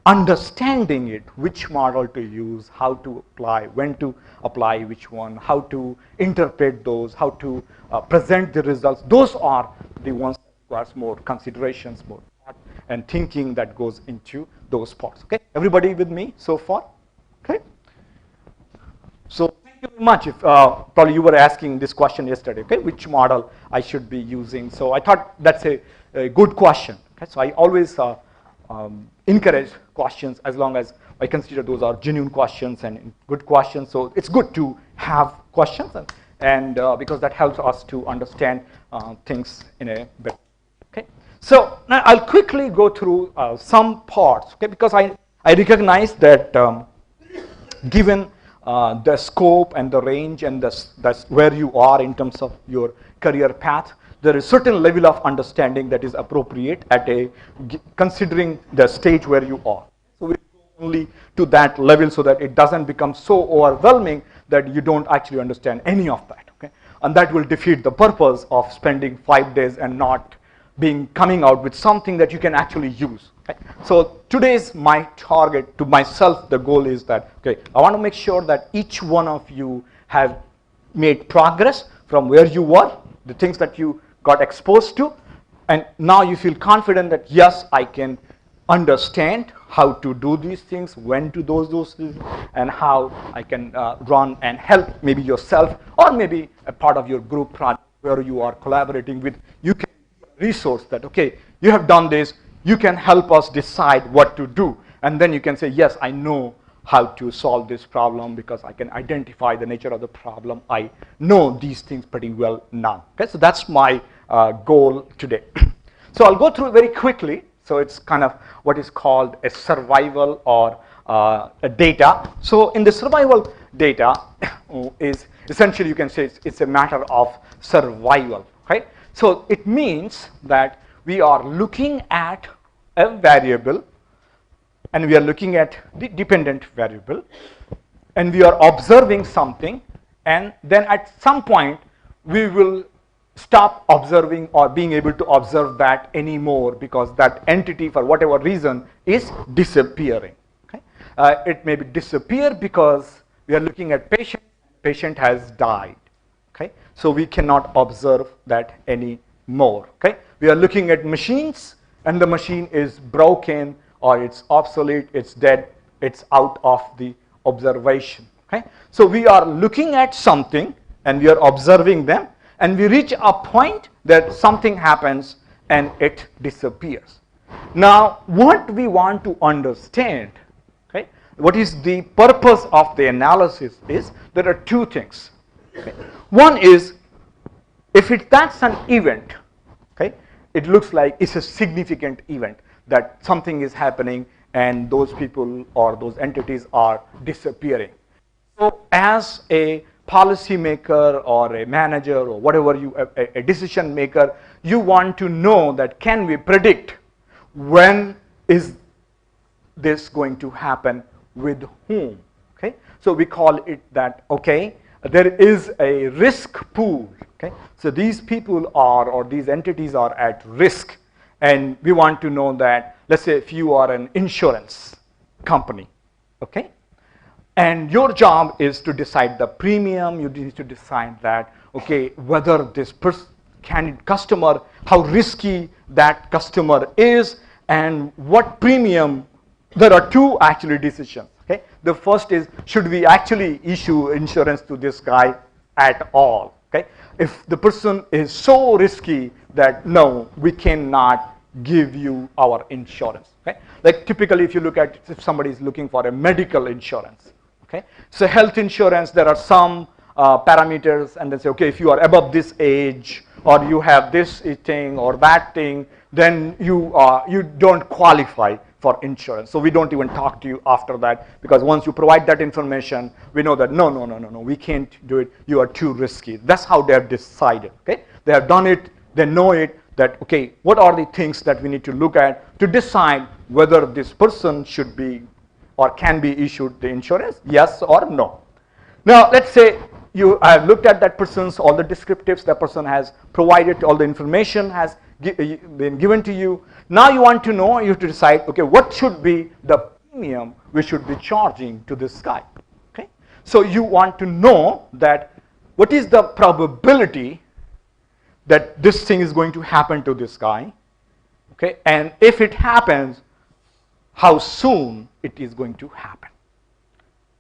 Understanding it, which model to use, how to apply, when to apply which one, how to interpret those, how to present the results, those are the ones that requires more considerations, more thought and thinking that goes into those parts. Okay, everybody with me so far? Okay. So thank you very much. If probably you were asking this question yesterday, okay, which model I should be using. So I thought that's a good question. Okay, so I always encourage questions as long as I consider those are genuine questions and good questions. So it's good to have questions, and because that helps us to understand things in a better. Okay, so now I'll quickly go through some parts. Okay, because I recognize that given the scope and the range and that's where you are in terms of your career path. There is certain level of understanding that is appropriate at considering the stage where you are. So we go only to that level so that it doesn't become so overwhelming that you don't actually understand any of that. Okay? And that will defeat the purpose of spending 5 days and not coming out with something that you can actually use. Okay? So today's my target to myself, the goal is that, okay, I want to make sure that each one of you have made progress from where you were, the things that you got exposed to, and now you feel confident that yes, I can understand how to do these things, when to do those things, and how I can run and help maybe yourself or maybe a part of your group project where you are collaborating with. You can resource that, okay, you have done this, you can help us decide what to do, and then you can say, yes, I know how to solve this problem because I can identify the nature of the problem. I know these things pretty well now. Okay, so that's my goal today. So I'll go through very quickly. So it's kind of what is called a survival or a data. So in the survival data is essentially, you can say it's a matter of survival. Right? So it means that we are looking at a variable and we are looking at the dependent variable and we are observing something, and then at some point we will stop observing or being able to observe that anymore because that entity for whatever reason is disappearing. Okay? It may be disappear because we are looking at patient has died. Okay? So we cannot observe that anymore. Okay? We are looking at machines and the machine is broken or it's obsolete, it's dead, it's out of the observation. Okay? So we are looking at something and we are observing them, and we reach a point that something happens and it disappears. Now, what we want to understand, okay, what is the purpose of the analysis is there are two things. Okay? One is, if that's an event, okay, it looks like it's a significant event that something is happening and those people or those entities are disappearing. So as a policymaker or a manager or whatever a decision maker, you want to know that can we predict when is this going to happen with whom. Okay? So we call it that, okay, there is a risk pool. Okay? So these people are or these entities are at risk, and we want to know that, let's say if you are an insurance company, okay, and your job is to decide the premium, you need to decide that, okay, whether this customer, how risky that customer is, and what premium. There are two actually decisions. Okay? The first is, should we actually issue insurance to this guy at all? Okay? If the person is so risky that no, we cannot give you our insurance. Okay? Like typically if you look at if somebody is looking for a medical insurance. Okay? So health insurance, there are some parameters, and they say, okay, if you are above this age or you have this thing or that thing, then you don't qualify for insurance. So we don't even talk to you after that, because once you provide that information, we know that no, we can't do it. You are too risky. That's how they have decided. Okay? They have done it. They know it. That, okay, what are the things that we need to look at to decide whether this person should be or can be issued the insurance, yes or no. Now, let's say you have looked at that person's, all the descriptives, that person has provided, all the information has been given to you. Now you want to know, you have to decide, okay, what should be the premium we should be charging to this guy. Okay? So you want to know that what is the probability that this thing is going to happen to this guy, okay, and if it happens, how soon it is going to happen.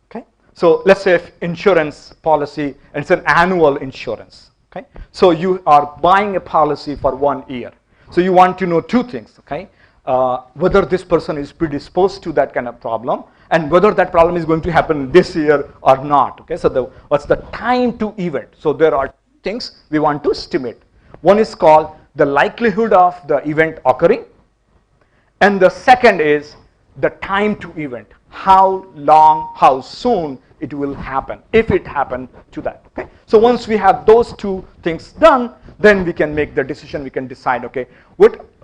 Okay? So let's say if insurance policy, and it's an annual insurance. Okay? So you are buying a policy for 1 year. So you want to know two things, okay? Whether this person is predisposed to that kind of problem, and whether that problem is going to happen this year or not. Okay? So what's the time to event? So there are things we want to estimate. One is called the likelihood of the event occurring, and the second is the time to event. How long, how soon it will happen, if it happened to that. Okay? So once we have those two things done, then we can make the decision, we can decide, okay,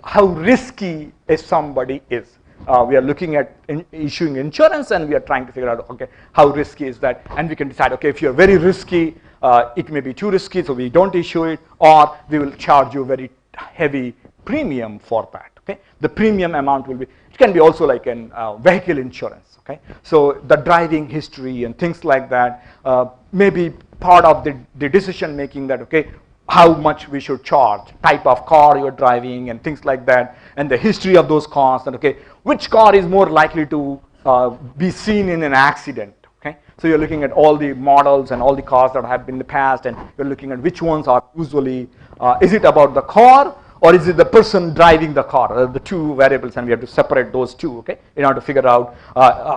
how risky somebody is. We are looking at issuing insurance, and we are trying to figure out, okay, how risky is that, and we can decide, okay, if you're very risky, it may be too risky, so we don't issue it, or we will charge you very heavy premium for that. Okay, the premium amount will be, it can be also like an vehicle insurance. Okay, so the driving history and things like that may be part of the decision making, that okay, how much we should charge, type of car you're driving and things like that, and the history of those cars, and okay, which car is more likely to be seen in an accident. Okay, so you're looking at all the models and all the cars that have been in the past, and you're looking at which ones are usually, is it about the car, or is it the person driving the car? The two variables, and we have to separate those two, okay, in order to figure out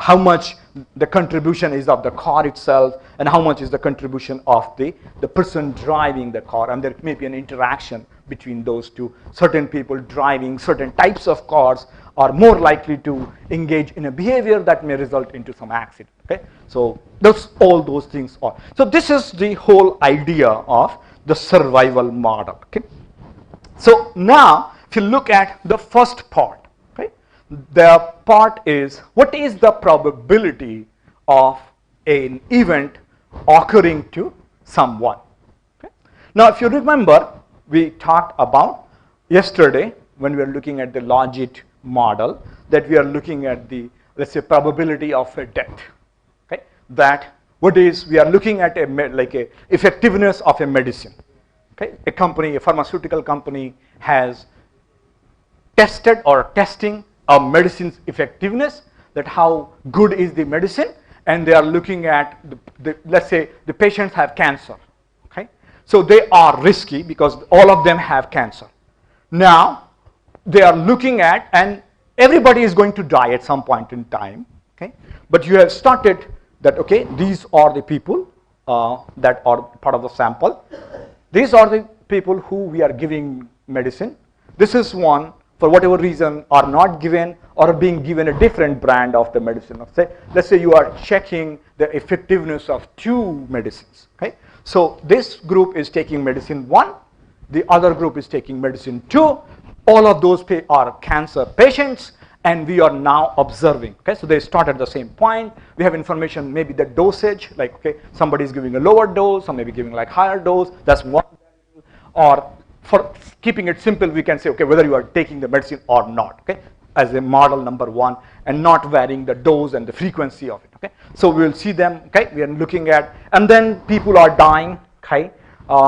how much the contribution is of the car itself, and how much is the contribution of the person driving the car, and there may be an interaction between those two. Certain people driving certain types of cars are more likely to engage in a behavior that may result into some accident. Okay, so all those things are. So this is the whole idea of the survival model. Okay. So now, if you look at the first part, okay, the part is, what is the probability of an event occurring to someone? Okay. Now, if you remember, we talked about yesterday when we were looking at the Logistic model, that we are looking at the, let's say, probability of a death. Okay, that what is, we are looking at a effectiveness of a medicine. Okay, a pharmaceutical company has tested or testing a medicine's effectiveness, that how good is the medicine, and they are looking at let's say the patients have cancer. Okay, so they are risky because all of them have cancer. Now they are looking at, and everybody is going to die at some point in time. Okay, but you have started that, okay, these are the people that are part of the sample. These are the people who we are giving medicine. This is one, for whatever reason, are not given or being given a different brand of the medicine. Let's say you are checking the effectiveness of 2 medicines. Okay, so this group is taking medicine 1, the other group is taking medicine 2. All of those are cancer patients, and we are now observing. Okay, so they start at the same point. We have information, maybe the dosage, like, okay, somebody is giving a lower dose, some may be giving like higher dose. That's one. Or for keeping it simple, we can say, okay, whether you are taking the medicine or not. Okay, as a model number 1, and not varying the dose and the frequency of it. Okay, so we will see them. Okay, we are looking at, and then people are dying. Okay,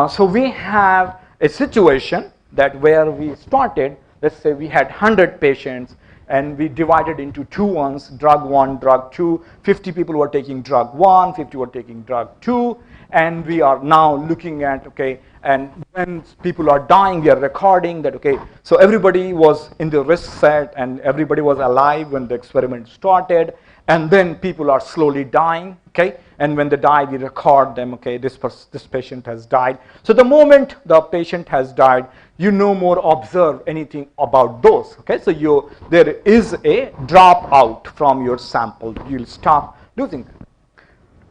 so we have a situation that where we started, let's say we had 100 patients, and we divided into 2 ones, drug 1, drug 2. 50 people were taking drug 1, 50 were taking drug 2, and we are now looking at, okay, and when people are dying, we are recording that, okay, so everybody was in the risk set, and everybody was alive when the experiment started, and then people are slowly dying. Okay, and when they die, we record them. Okay, this patient has died. So the moment the patient has died, you no more observe anything about those. Okay, so there is a dropout from your sample. You'll stop losing them.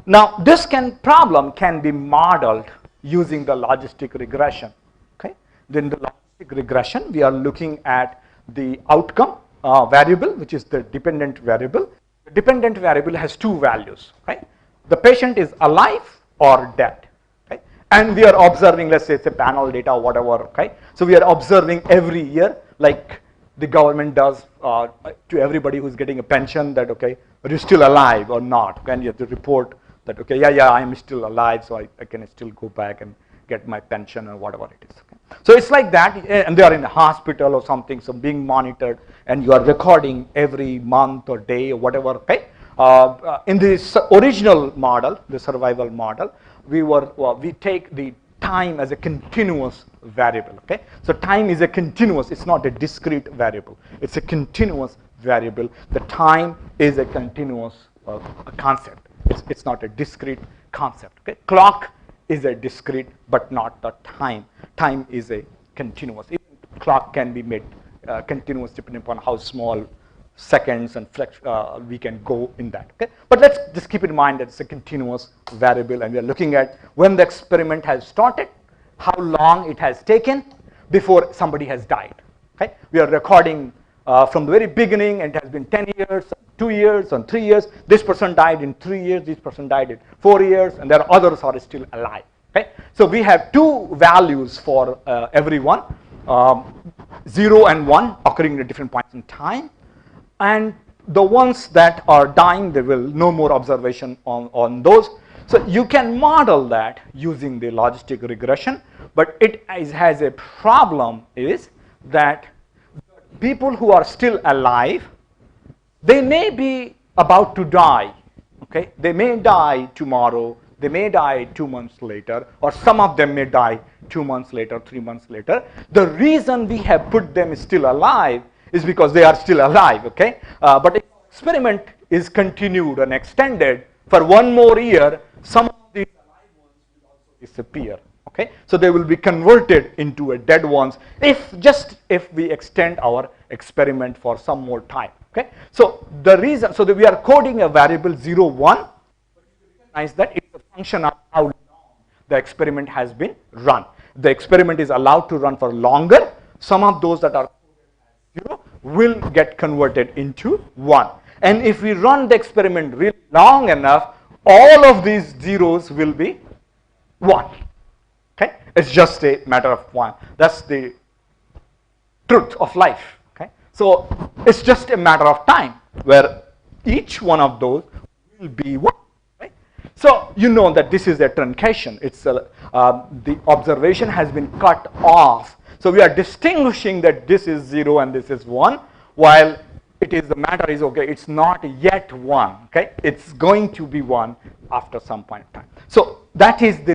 Now this problem can be modeled using the logistic regression. Okay, then the logistic regression, we are looking at the outcome variable, which is the dependent variable. The dependent variable has 2 values. Right, the patient is alive or dead. Okay, and we are observing, let's say it's a panel data or whatever. Okay, so we are observing every year, like the government does to everybody who's getting a pension, that, okay, are you still alive or not? And you have to report that, okay, yeah, I'm still alive, so I can still go back and get my pension or whatever it is. Okay? So it's like that, and they are in a hospital or something, so being monitored, and you are recording every month or day or whatever. Okay, in this original model, the survival model, we take the time as a continuous variable. Okay, so time is a continuous; it's not a discrete variable. It's a continuous variable. The time is a continuous concept. It's not a discrete concept. Okay, clock is a discrete, but not the time. Time is a continuous. Even clock can be made continuous depending upon how small seconds, and we can go in that. Okay, but let's just keep in mind that it's a continuous variable, and we are looking at when the experiment has started, how long it has taken before somebody has died. Okay, we are recording from the very beginning, and it has been 10 years, 2 years, and 3 years. This person died in 3 years. This person died in 4 years, and there are others who are still alive. Okay, so we have two values for everyone, 0 and 1 occurring at different points in time. And the ones that are dying, there will no more observation on those. So you can model that using the logistic regression, but it has a problem is that people who are still alive, they may be about to die. Okay, they may die tomorrow, they may die 2 months later, or some of them may die 2 months later, 3 months later. The reason we have put them still alive is because they are still alive. Okay, but if the experiment is continued and extended for 1 more year, some of these alive ones will also disappear. Okay, so they will be converted into a dead ones if we extend our experiment for some more time. Okay, so the reason, so that we are coding a variable 0, 1, but you recognize that it's a function of how long the experiment has been run. The experiment is allowed to run for longer. Some of those that are 0 will get converted into 1. And if we run the experiment really long enough, all of these zeros will be 1. Okay, it's just a matter of 1. That's the truth of life. Okay, so it's just a matter of time where each one of those will be 1. Right? So you know that this is a truncation. It's the observation has been cut off. So we are distinguishing that this is 0 and this is 1, while it is the matter is okay, it's not yet 1. Okay, it's going to be 1 after some point of time. So that is the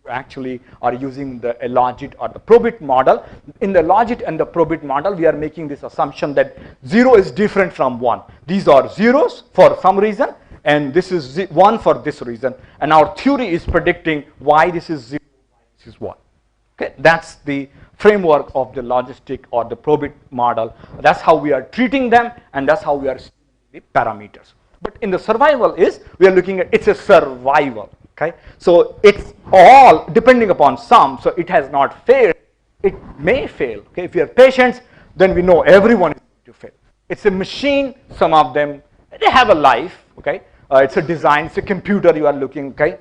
actually are using the logit or the probit model. In the logit and the probit model, we are making this assumption that 0 is different from 1. These are zeros for some reason, and this is 1 for this reason. And our theory is predicting why this is 0, why this is 1. Okay, that's the framework of the logistic or the probit model. That's how we are treating them, and that's how we are seeing the parameters. But in the survival is, we are looking at, it's a survival. Okay, so it's all depending upon some. So it has not failed. It may fail. Okay, if we are patients, then we know everyone is going to fail. It's a machine. Some of them, they have a life. Okay, it's a design. It's a computer you are looking. Okay,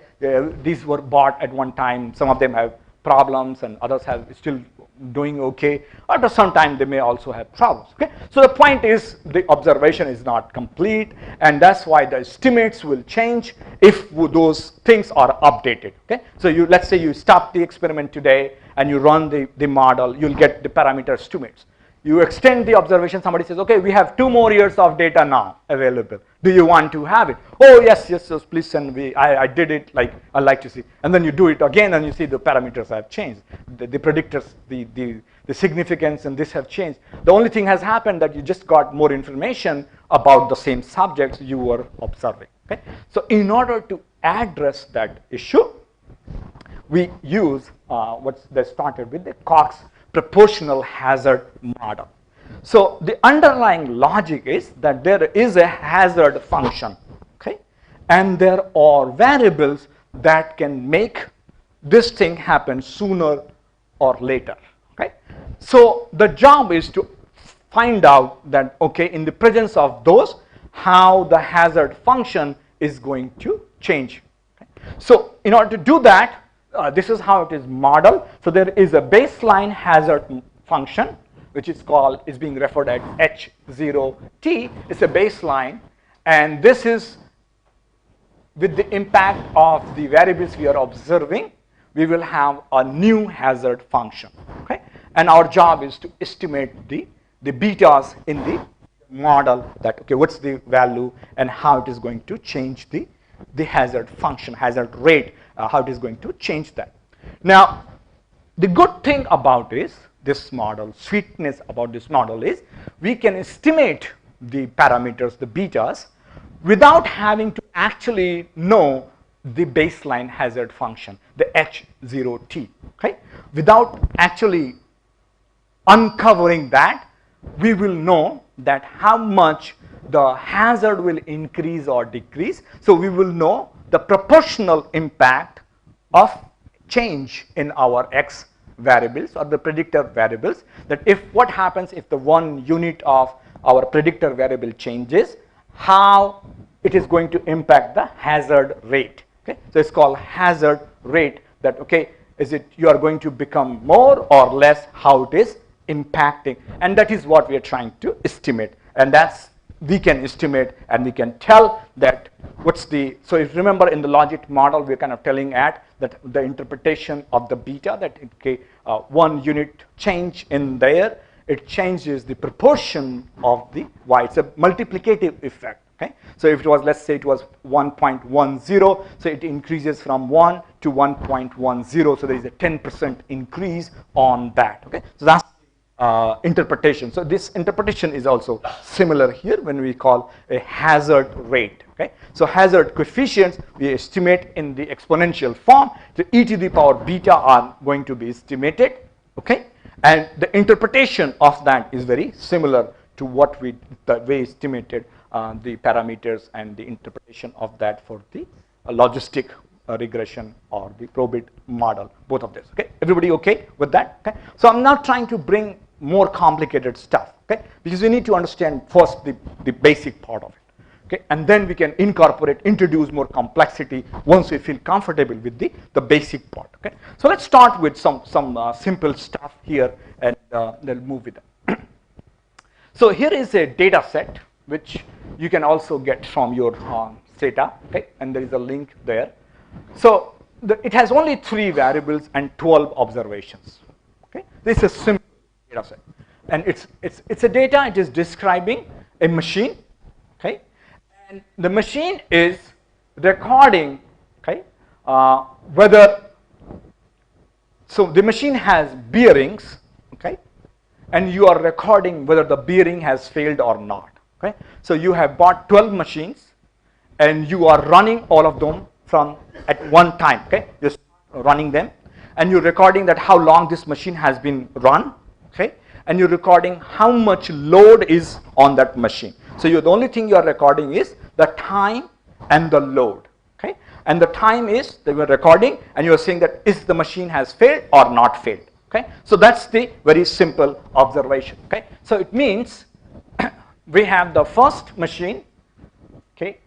these were bought at one time. Some of them have problems, and others have still doing okay. After some time, they may also have problems. Okay, so the point is the observation is not complete, and that's why the estimates will change if those things are updated. Okay, so let's say you stop the experiment today and you run the model, you'll get the parameter estimates. You extend the observation, somebody says, okay, we have 2 more years of data now available. Do you want to have it? Oh, yes, please send me. I did it, like, I'd like to see. And then you do it again, and you see the parameters have changed. The predictors, the significance and this have changed. The only thing has happened that you just got more information about the same subjects you were observing. Okay? So in order to address that issue, we use they started with the Cox proportional hazard model. So the underlying logic is that there is a hazard function, okay, and there are variables that can make this thing happen sooner or later. Okay, so the job is to find out that, okay, in the presence of those, how the hazard function is going to change. Okay? So in order to do that, this is how it is modeled. So there is a baseline hazard function, which is being referred at H0T. It's a baseline, and this is with the impact of the variables we are observing, we will have a new hazard function. Okay, and our job is to estimate the betas in the model, that okay, what's the value and how it is going to change the hazard function, hazard rate, how it is going to change that. Now, the good thing about this model, sweetness about this model is we can estimate the parameters, the betas, without having to actually know the baseline hazard function, the H0T. Okay? Without actually uncovering that, we will know that how much the hazard will increase or decrease. So we will know the proportional impact of change in our x variables or the predictor variables, that if what happens if the one unit of our predictor variable changes, how it is going to impact the hazard rate. Okay? So it's called hazard rate, that okay, is it you are going to become more or less, how it is impacting, and that is what we are trying to estimate, and that's we can estimate and we can tell that what's the, so if you remember in the logic model we're kind of telling at that the interpretation of the beta, that okay, one unit change in there, it changes the proportion of the y. It's a multiplicative effect. Okay? So if it was, let's say it was 1.10, so it increases from 1 to 1.10, so there is a 10% increase on that. Okay? So that's interpretation. So this interpretation is also similar here when we call a hazard rate. Okay? So hazard coefficients we estimate in the exponential form. The e to the power beta are going to be estimated. Okay? And the interpretation of that is very similar to what we estimated the parameters and the interpretation of that for the logistic regression or the Tobit model, both of this. Okay, everybody okay with that? Okay, so I'm not trying to bring more complicated stuff. Okay, because we need to understand first the basic part of it. Okay, and then we can introduce more complexity once we feel comfortable with the basic part. Okay, so let's start with some simple stuff here, and then move with them. So here is a data set which you can also get from your data. Okay, and there is a link there. So it has only 3 variables and 12 observations. Okay, this is a simple data set, and it's a data. It is describing a machine. Okay, and the machine is recording. Okay, whether so the machine has bearings. Okay, and you are recording whether the bearing has failed or not. Okay, so you have bought 12 machines, and you are running all of them from at one time. Okay, just running them, and you're recording that how long this machine has been run. Okay, and you're recording how much load is on that machine. So the only thing you are recording is the time and the load. Okay, and the time is that you are recording, and you are saying that is the machine has failed or not failed. Okay, so that's the very simple observation. Okay, so it means we have the first machine. Okay,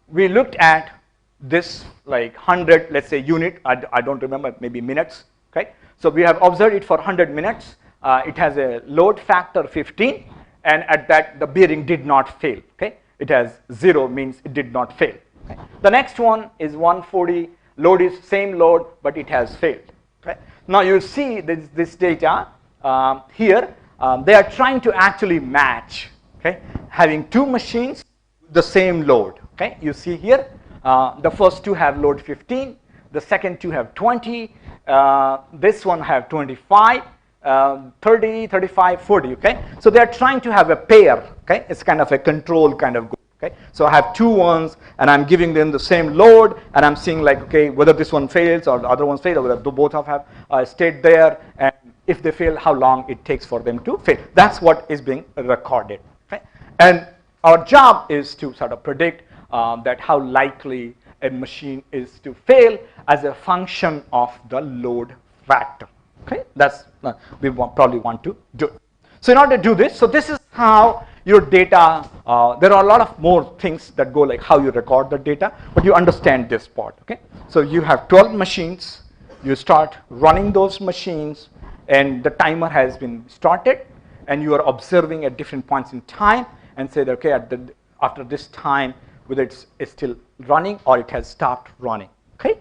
we looked at this like 100, let's say unit. I don't remember, maybe minutes. Okay, so we have observed it for 100 minutes. It has a load factor 15, and at that the bearing did not fail. Okay, it has 0, means it did not fail. Okay? The next one is 140. Load is same load, but it has failed. Okay? Now you see this data here. They are trying to actually match. Okay, having 2 machines, the same load. Okay, you see here, the first 2 have load 15, the second 2 have 20, this one have 25, 30, 35, 40. Okay, so they are trying to have a pair. Okay, it's kind of a control kind of group. Okay, so I have 2 ones, and I'm giving them the same load, and I'm seeing like, okay, whether this one fails or the other one fails, or whether both of have stayed there, and if they fail, how long it takes for them to fail. That's what is being recorded. Okay? And our job is to sort of predict that how likely a machine is to fail as a function of the load factor. Okay, that's we probably want to do. So in order to do this, so this is how your data. There are a lot of more things that go like how you record the data, but you understand this part. Okay, so you have 12 machines. You start running those machines, and the timer has been started, and you are observing at different points in time, and say that, okay, after this time, whether it's still running or it has stopped running. Okay,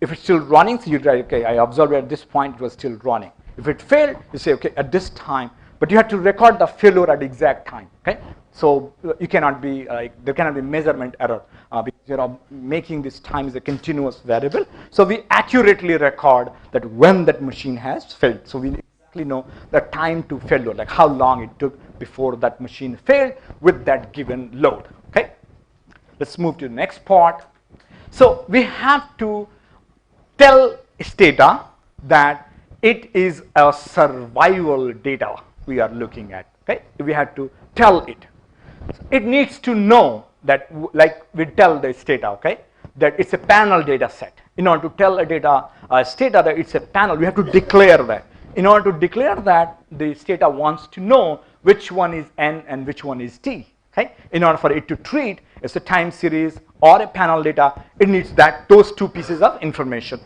if it's still running, so you write, okay, I observed at this point it was still running. If it failed, you say, okay, at this time, but you have to record the failure at the exact time. Okay, so you cannot be there cannot be measurement error because you're making this time as a continuous variable. So we accurately record that when that machine has failed. So we exactly know the time to failure, like how long it took before that machine failed with that given load. Okay, let's move to the next part. So we have to tell data that it is a survival data we are looking at. Okay, we have to tell it. It needs to know that, like we tell the Stata, okay, that it's a panel data set. In order to tell a data Stata that it's a panel, we have to declare that. In order to declare that, the Stata wants to know which one is N and which one is T. Okay? In order for it to treat as a time series or a panel data, it needs those two pieces of information.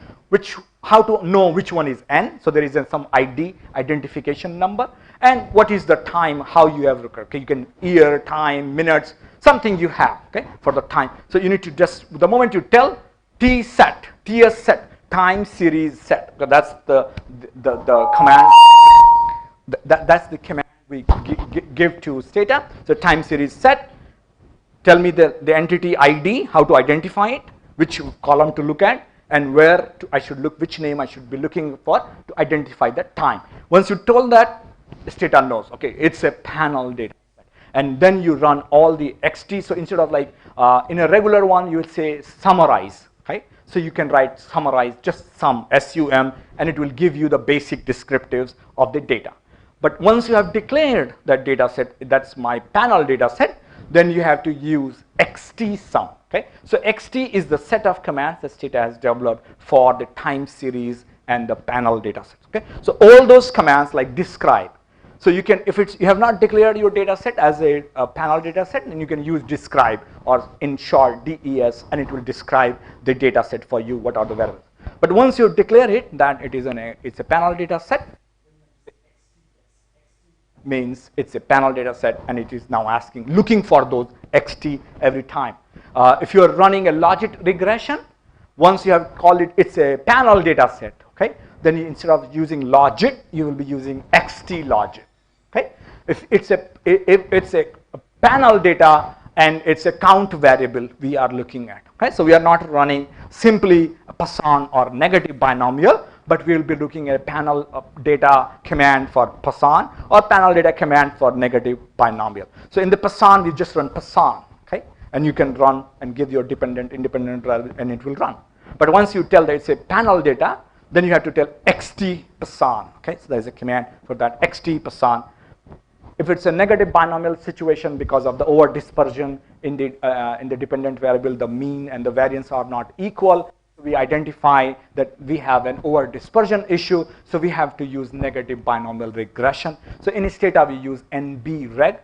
How to know which one is N? So there is some ID, identification number, and what is the time, how you have recorded. Okay? You can year, time, minutes, something you have, okay, for the time. So you need to just, the moment you tell TS set, time series set, that's the command. That's the command we give to Stata. So time series set, tell me the entity ID, how to identify it, which column to look at, and where I should look, which name I should be looking for to identify that time. Once you told that, Stata knows, okay, it's a panel data set. And then you run all the XT. So instead of like in a regular one, you would say summarize, right? So you can write summarize, just sum, SUM, and it will give you the basic descriptives of the data. But once you have declared that data set, that's my panel data set, then you have to use XT sum. Okay? So XT is the set of commands that Stata has developed for the time series and the panel data sets. Okay? So all those commands like describe. So you can, if you have not declared your data set as a panel data set, then you can use describe, or in short DES, and it will describe the data set for you, what are the variables. But once you declare it that it's a panel data set, means it's a panel data set, and it is now looking for those XT every time. If you are running a logistic regression, once you have called it, it's a panel data set, okay? Then instead of using logit, you will be using XT logit, okay? If it's a panel data and it's a count variable we are looking at, okay? So we are not running simply a Poisson or negative binomial, but we will be looking at a panel data command for Poisson or panel data command for negative binomial. So in the Poisson, we just run Poisson, okay? And you can run and give your independent, and it will run. But once you tell that it's a panel data, then you have to tell XT Poisson, okay? So there's a command for that, XT Poisson. If it's a negative binomial situation because of the over dispersion in the dependent variable, the mean and the variance are not equal, we identify that we have an over dispersion issue, so we have to use negative binomial regression. So in Stata we use NB-reg.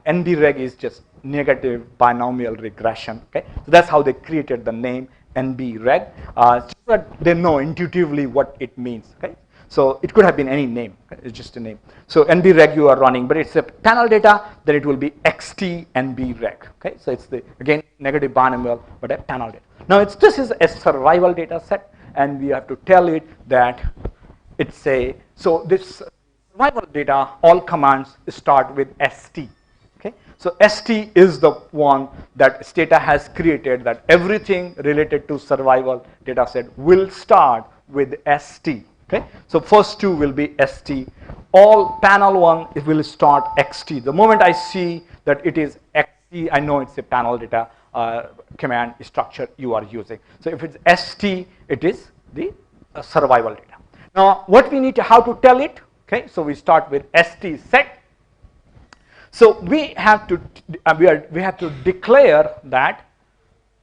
NB-reg is just negative binomial regression. Okay, so that's how they created the name NB-reg, so that they know intuitively what it means. Okay, so it could have been any name. Okay? It's just a name. So NB-reg you are running, but it's a panel data, then it will be XT NB-reg. Okay, so it's again negative binomial, but a panel data. Now this is a survival data set, and we have to tell it that it's so this survival data, all commands start with ST. Okay, so ST is the one that Stata has created, that everything related to survival data set will start with ST. Okay, so first two will be ST. All panel one, it will start XT. The moment I see that it is XT, I know it's a panel data command structure you are using. So if it's ST, it is the survival data. Now what we need to, how to tell it? Okay, so we start with ST set. So we have to declare that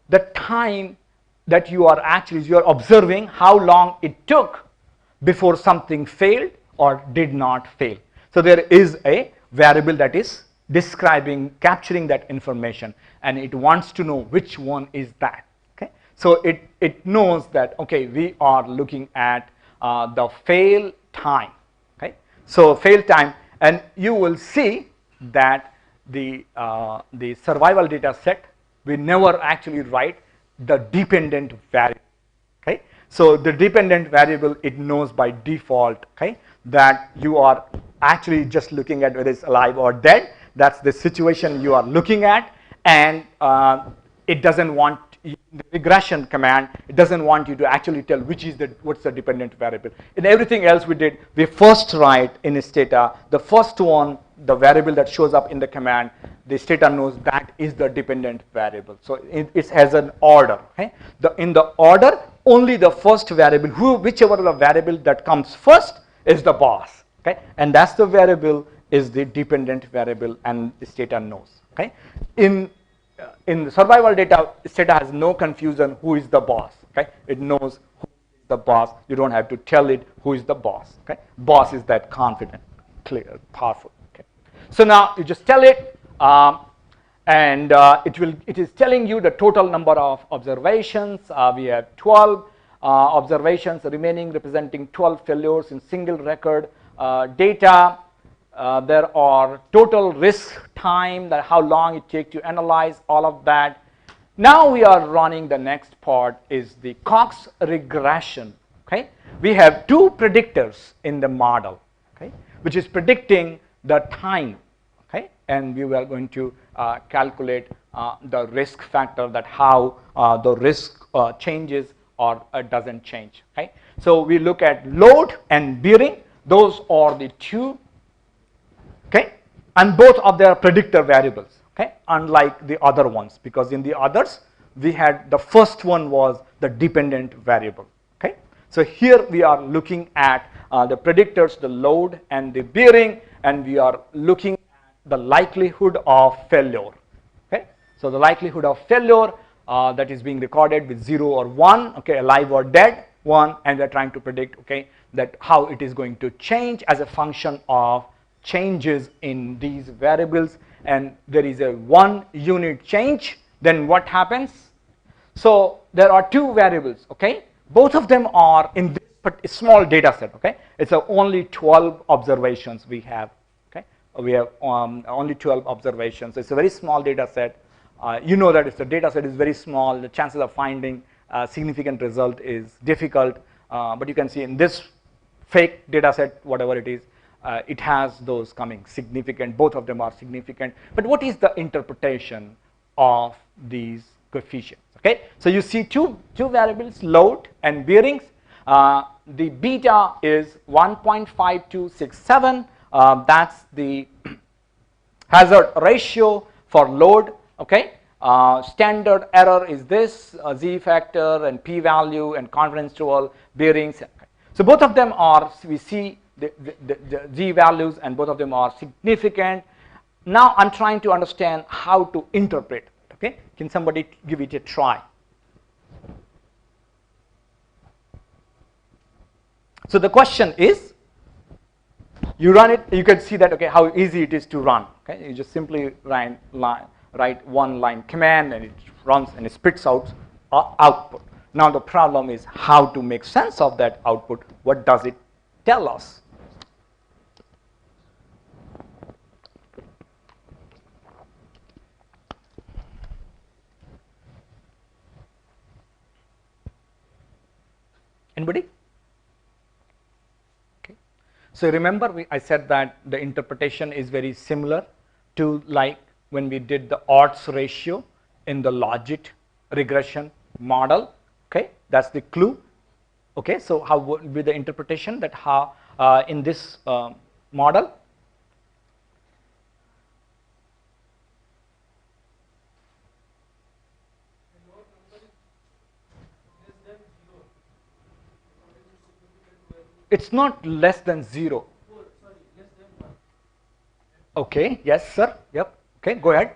the time that you are observing, how long it took before something failed or did not fail. So there is a variable that is capturing that information, and it wants to know which one is that. Okay, so it knows that, okay, we are looking at the fail time. Okay, so fail time, and you will see that the survival data set, we never actually write the dependent variable. Okay, so the dependent variable, it knows by default, okay, that you are actually just looking at whether it's alive or dead. That's the situation you are looking at, and it doesn't want, the regression command, it doesn't want you to actually tell what's the dependent variable. In everything else we did, we first write in Stata, the first one, the variable that shows up in the command, the Stata knows that is the dependent variable. So it has an order. Okay? In the order, only the first variable, whichever the variable that comes first is the boss. Okay? And that's the variable is the dependent variable, and the Stata knows. Okay, in the survival data, Stata has no confusion who is the boss. Okay, it knows who is the boss. You don't have to tell it who is the boss. Okay, boss is that confident, clear, powerful. Okay, so now you just tell it, and it is telling you the total number of observations. We have 12 observations remaining, representing 12 failures in single record data. There are total risk time, that how long it takes to analyze all of that. Now we are running the next part is the Cox regression. Okay, we have two predictors in the model, okay, which is predicting the time. Okay, and we are going to calculate the risk factor, that how the risk changes or doesn't change. Okay, so we look at load and bearing. Those are the two. Okay, and both of their predictor variables. Okay, unlike the other ones, because in the others we had the first one was the dependent variable. Okay, so here we are looking at the predictors, the load and the bearing, and we are looking at the likelihood of failure. Okay, so the likelihood of failure that is being recorded with 0 or 1, okay, alive or dead, 1, and we are trying to predict, okay, that how it is going to change as a function of changes in these variables. And there is a 1 unit change, then what happens? So there are two variables. Okay, both of them are in this small data set. Okay, it's only 12 observations we have. Okay, we have only 12 observations. It's a very small data set. You know that if the data set is very small, the chances of finding a significant result is difficult. But you can see in this fake data set, whatever it is, it has those coming significant. Both of them are significant. But what is the interpretation of these coefficients? Okay, so you see two variables, load and bearings. The beta is 1.5267. That's the hazard ratio for load. Okay, standard error is this, z factor and p value and confidence interval, bearings. So both of them are, we see the z values, and both of them are significant. Now I'm trying to understand how to interpret. Okay, can somebody give it a try? So the question is, you run it, you can see that, okay, how easy it is to run. Okay, you just simply write one line command, and it runs and it spits out output. Now the problem is how to make sense of that output. What does it tell us? Anybody? Okay. So remember, I said that the interpretation is very similar to like when we did the odds ratio in the logistic regression model. Okay, that's the clue. Okay, so how would be the interpretation, that how in this model? It's not less than 0. Okay, yes sir, yep, okay, go ahead.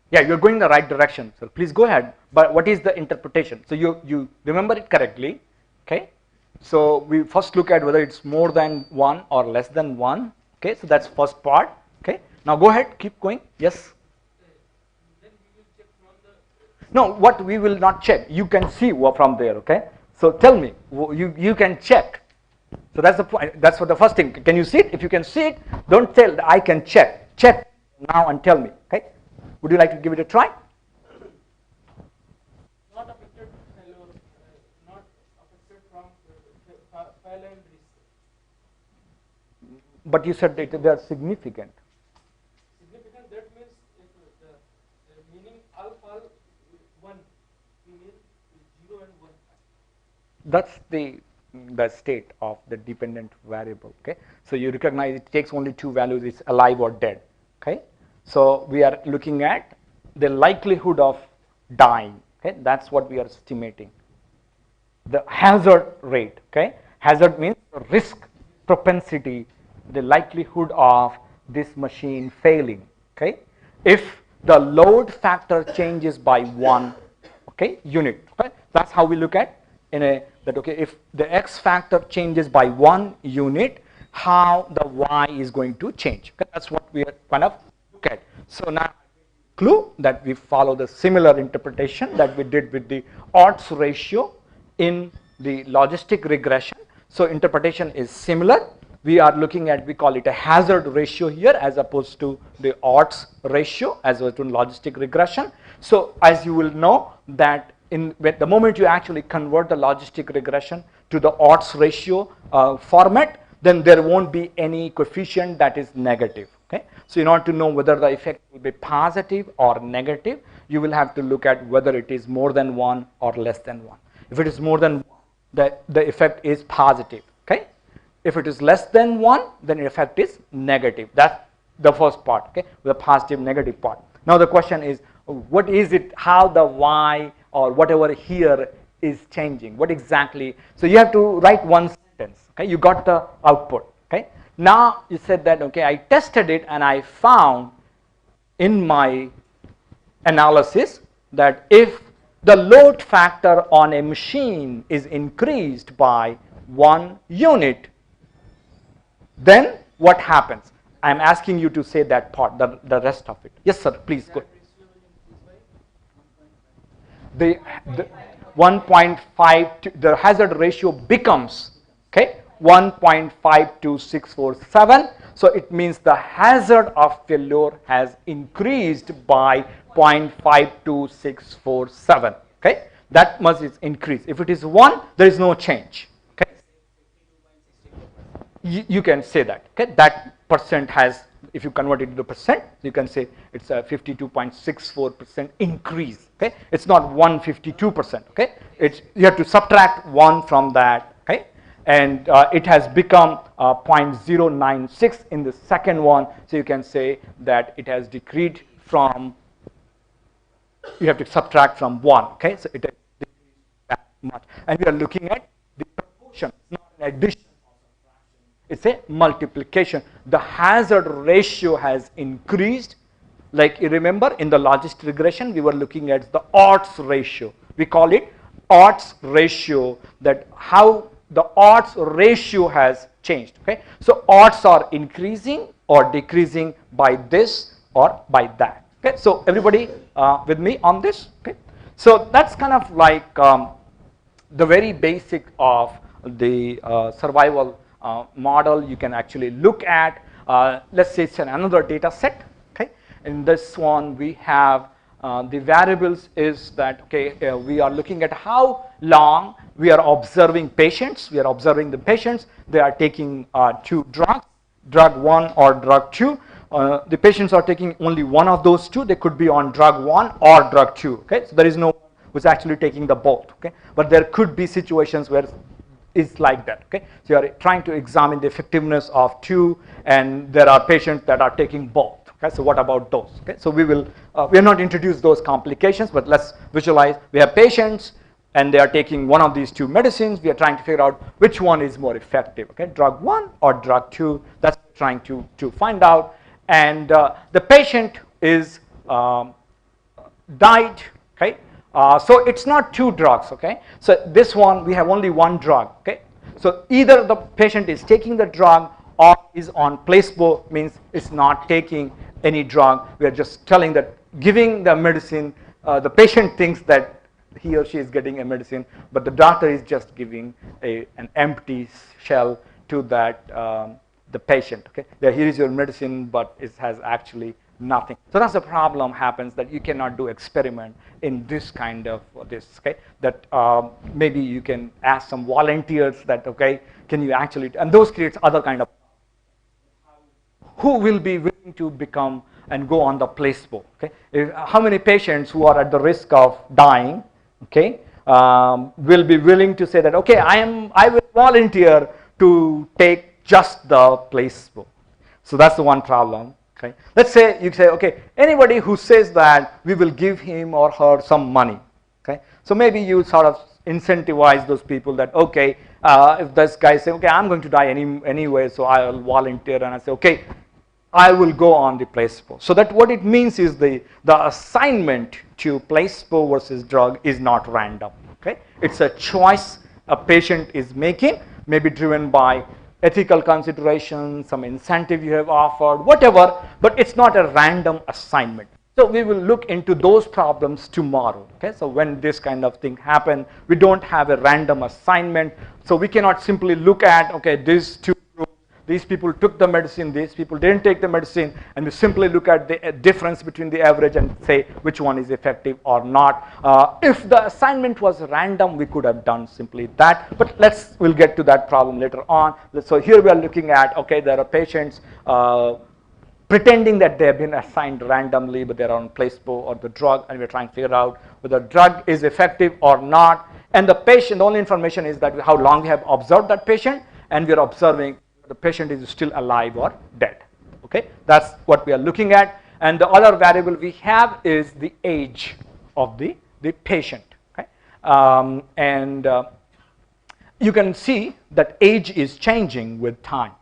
Yeah, you're going in the right direction, so please go ahead. But what is the interpretation? So you remember it correctly. Okay, so we first look at whether it's more than 1 or less than 1. Okay, so that's first part. Okay, now go ahead, keep going. Yes. No, what we will not check, you can see from there. Okay, so tell me, you can check. So that's the point. That's for the first thing. Can you see it? If you can see it, don't tell I can check. Check now and tell me. Okay, would you like to give it a try? Not affected failure, not affected from failure and risk. But you said that they are significant. Significant, that means if the meaning alpha 1, meaning 0 and 1. That's the state of the dependent variable. Okay, so you recognize it takes only two values, it's alive or dead. Okay, so we are looking at the likelihood of dying. Okay, that's what we are estimating. The hazard rate. Okay, hazard means risk propensity, the likelihood of this machine failing. Okay, if the load factor changes by 1, okay, unit. Okay? That's how we look at in a that okay, if the x factor changes by 1 unit, how the y is going to change. Okay? That's what we are kind of look at. So now clue that we follow the similar interpretation that we did with the odds ratio in the logistic regression. So interpretation is similar. We are looking at, we call it a hazard ratio here as opposed to the odds ratio as opposed to logistic regression. So as you will know that in the moment you actually convert the logistic regression to the odds ratio format, then there won't be any coefficient that is negative. Okay? So in order to know whether the effect will be positive or negative, you will have to look at whether it is more than 1 or less than 1. If it is more than 1, the effect is positive. Okay? If it is less than 1, then the effect is negative. That's the first part, okay? The positive, negative part. Now the question is, what is it, how the y or whatever here is changing? What exactly? So you have to write one sentence, okay? You got the output, okay? Now you said that, okay, I tested it and I found in my analysis that if the load factor on a machine is increased by 1 unit, then what happens? I'm asking you to say that part, the rest of it. Yes, sir, please go. The 1.5, the hazard ratio becomes, okay, 1.52647. So it means the hazard of failure has increased by 0.52647. Okay, that much is increased. If it is 1, there is no change. Okay, you can say that. Okay, that percent has, if you convert it to percent, you can say it's a 52.64% increase. Okay, it's not 152%. Okay, it's, you have to subtract 1 from that. Okay, and it has become 0.096 in the second one. So you can say that it has decreased from, you have to subtract from 1. Okay, so it has decreased that much. And we are looking at the proportion, not an addition. It's a multiplication. The hazard ratio has increased. Like you remember in the logistic regression, we were looking at the odds ratio. We call it odds ratio, that how the odds ratio has changed. Okay, so odds are increasing or decreasing by this or by that. Okay, so everybody with me on this? Okay, so that's kind of like the very basic of the survival model you can actually look at. Let's say it's another data set. Okay, in this one we have the variables is that, okay, we are looking at how long we are observing patients. We are observing the patients. They are taking 2 drugs, drug 1 or drug 2. The patients are taking only one of those 2. They could be on drug 1 or drug 2. Okay, so there is no who's actually taking the both. Okay, but there could be situations where is like that. Okay, so you are trying to examine the effectiveness of 2, and there are patients that are taking both. Okay, so what about those? Okay, so we will we are not introduced those complications, but let's visualize. We have patients and they are taking one of these 2 medicines. We are trying to figure out which one is more effective. Okay, drug 1 or drug 2. That's trying to find out. And the patient is died. Okay. So it's not 2 drugs. Okay, so this one we have only 1 drug. Okay, so either the patient is taking the drug or is on placebo, means it's not taking any drug. We are just telling that giving the medicine, the patient thinks that he or she is getting a medicine, but the doctor is just giving an empty shell to that the patient. Okay, there, here is your medicine, but it has actually nothing. So that's the problem happens, that you cannot do experiment in this kind of this. Okay, that maybe you can ask some volunteers that, okay, can you actually, and those creates other kind of, who will be willing to become and go on the placebo. Okay, how many patients who are at the risk of dying, okay, will be willing to say that, okay, I will volunteer to take just the placebo. So that's the one problem. Okay, let's say you say, okay, anybody who says that we will give him or her some money. Okay, So maybe you sort of incentivize those people that, okay, if this guy say, okay, I'm going to die anyway, so I'll volunteer, and I say, okay, I will go on the placebo. So that what it means is the assignment to placebo versus drug is not random. Okay, it's a choice a patient is making, maybe driven by ethical considerations, some incentive you have offered, whatever, but it's not a random assignment. So we will look into those problems tomorrow. Okay, so when this kind of thing happen, we don't have a random assignment, so we cannot simply look at, okay, these two groups, these people took the medicine, these people didn't take the medicine, and we simply look at the difference between the average and say which one is effective or not. If the assignment was random, we could have done simply that, but we'll get to that problem later on. So here we are looking at, okay, there are patients pretending that they have been assigned randomly, but they're on placebo or the drug, and we're trying to figure out whether the drug is effective or not. And the patient, the only information is that how long we have observed that patient, and we're observing the patient is still alive or dead. Okay, that's what we are looking at. And the other variable we have is the age of the patient. Okay, you can see that age is changing with time.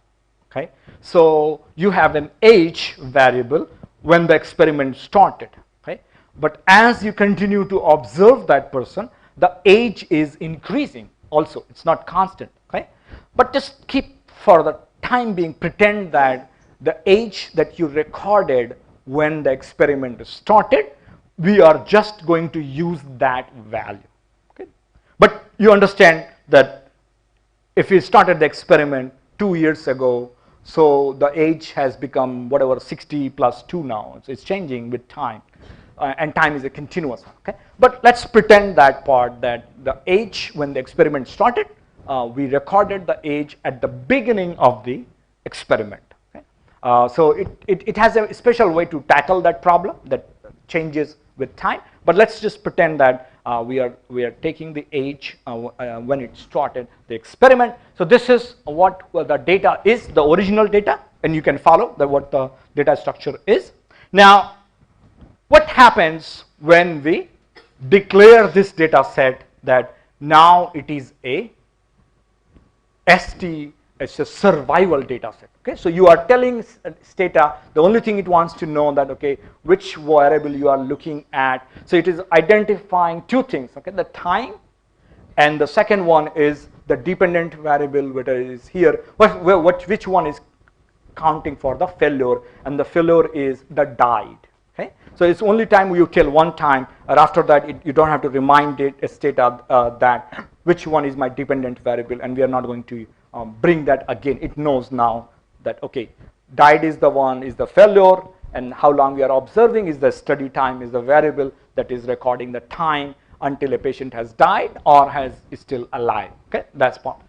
Okay, so you have an age variable when the experiment started. Okay, but as you continue to observe that person, the age is increasing also. It's not constant. Okay, but just keep, for the time being, pretend that the age that you recorded when the experiment started, we are just going to use that value. Okay, but you understand that if we started the experiment 2 years ago, so the age has become whatever 60 plus 2 now. So it's changing with time, and time is a continuous one. Okay, but let's pretend that part, that the age when the experiment started, we recorded the age at the beginning of the experiment. Okay, so it has a special way to tackle that problem that changes with time. But let's just pretend that we are taking the age when it started the experiment. So this is what the data is, the original data, and you can follow what the data structure is. Now, what happens when we declare this data set that now it is a ST, it's a survival data set. Okay, so you are telling Stata, the only thing it wants to know that, okay, which variable you are looking at. So it is identifying two things, okay, the time, and the second one is the dependent variable, which is here, which one is counting for the failure, and the failure is the died. Okay, so it's only time you tell one time, or after that you don't have to remind it Stata that which one is my dependent variable, and we are not going to bring that again. It knows now that, okay, died is the one, is the failure, and how long we are observing is the study time, is the variable that is recording the time until a patient has died or is still alive. Okay, that's part.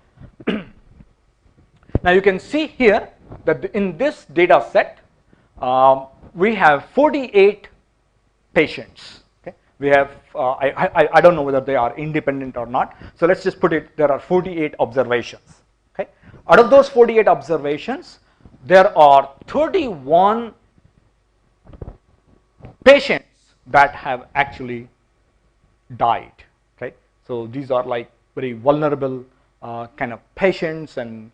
Now you can see here that in this data set, we have 48 patients. Okay, we have I don't know whether they are independent or not. So let's just put it, there are 48 observations. Okay, out of those 48 observations, there are 31 patients that have actually died. Okay, so these are like very vulnerable kind of patients, and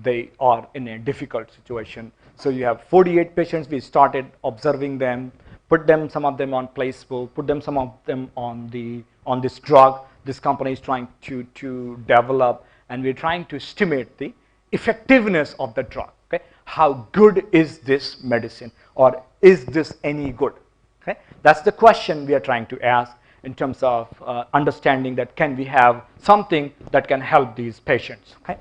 they are in a difficult situation. So you have 48 patients. We started observing them, put them, some of them on placebo, put them, some of them on this drug this company is trying to develop, and we're trying to estimate the effectiveness of the drug. Okay, how good is this medicine, or is this any good? Okay, that's the question we are trying to ask in terms of understanding that can we have something that can help these patients. Okay,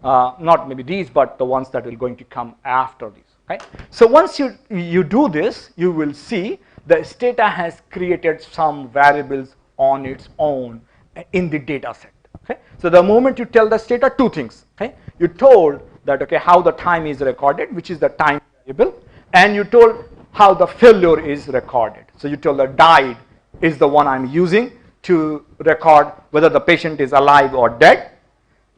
not maybe these, but the ones that are going to come after these. Okay, so once you do this, you will see the Stata has created some variables on its own in the data set. Okay, so the moment you tell the Stata two things, okay, you told that, okay, how the time is recorded, which is the time variable, and you told how the failure is recorded. So you told the died is the one I'm using to record whether the patient is alive or dead,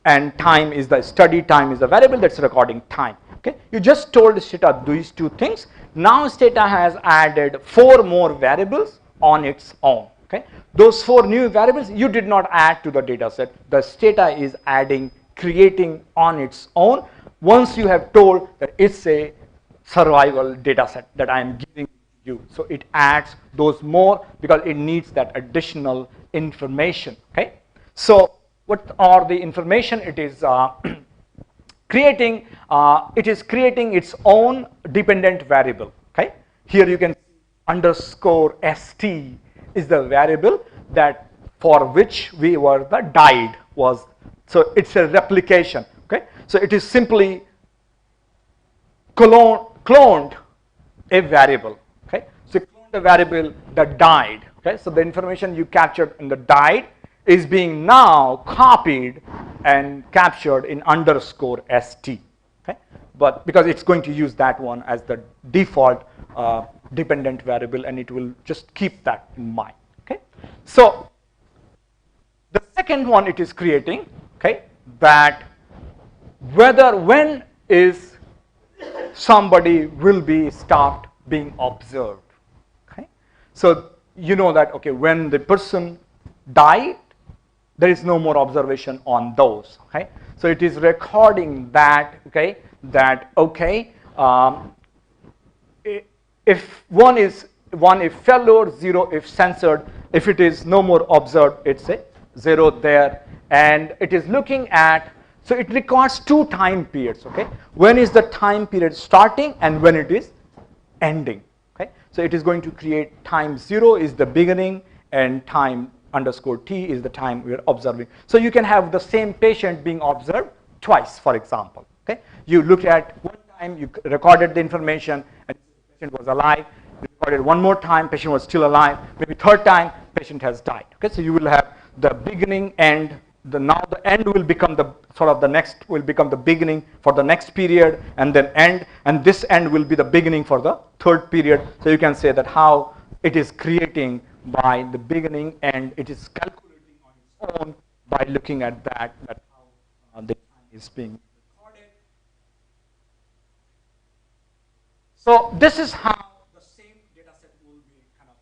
and time is the study time is the variable that's recording time. Okay, you just told Stata these two things. Now Stata has added 4 more variables on its own. Okay? Those 4 new variables you did not add to the data set. The Stata is adding, creating on its own once you have told that it's a survival data set that I am giving you. So it adds those more because it needs that additional information. Okay? So what are the information? It is creating its own dependent variable. Okay? Here you can see underscore st is the variable that for which we were the died was. So it's a replication. Okay? So it is simply cloned a variable. Okay? So you cloned a variable that died. Okay? So the information you captured in the died is being now copied and captured in underscore st. Okay? But because it's going to use that one as the default dependent variable, and it will just keep that in mind. Okay? So the second one it is creating, okay, that when is somebody will be stopped being observed. Okay? So you know that, okay, when the person died, there is no more observation on those. Okay? So it is recording that, okay, if one if failure, 0 if censored, if it is no more observed, it's a 0 there, and it is looking at, so it records 2 time periods. Okay? When is the time period starting and when it is ending. Okay? So it is going to create time 0 is the beginning and time underscore t is the time we are observing. So you can have the same patient being observed twice, for example. Okay? You look at one time, you recorded the information and the patient was alive. You recorded one more time, patient was still alive. Maybe third time, patient has died. Okay? So you will have the beginning, end. Now the end will become the sort of the next will become the beginning for the next period, and then end, and this end will be the beginning for the third period. So you can say that how it is creating by the beginning, and it is calculating on its own by looking at that how the time is being recorded. So this is how the same data set will be kind of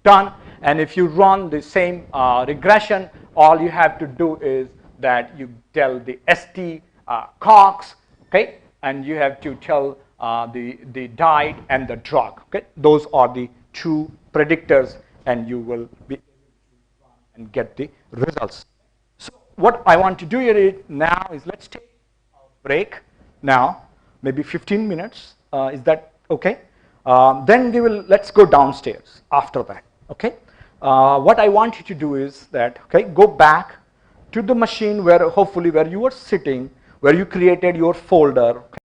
done. And if you run the same regression, all you have to do is that you tell the st cox, okay, and you have to tell the died and the drug. Okay, those are the 2 predictors, and you will be able to run and get the results. So what I want to do here now is let's take a break now, maybe 15 minutes. Is that okay? Then let's go downstairs after that. Okay. What I want you to do is that, okay, go back to the machine where hopefully where you were sitting, where you created your folder. Okay?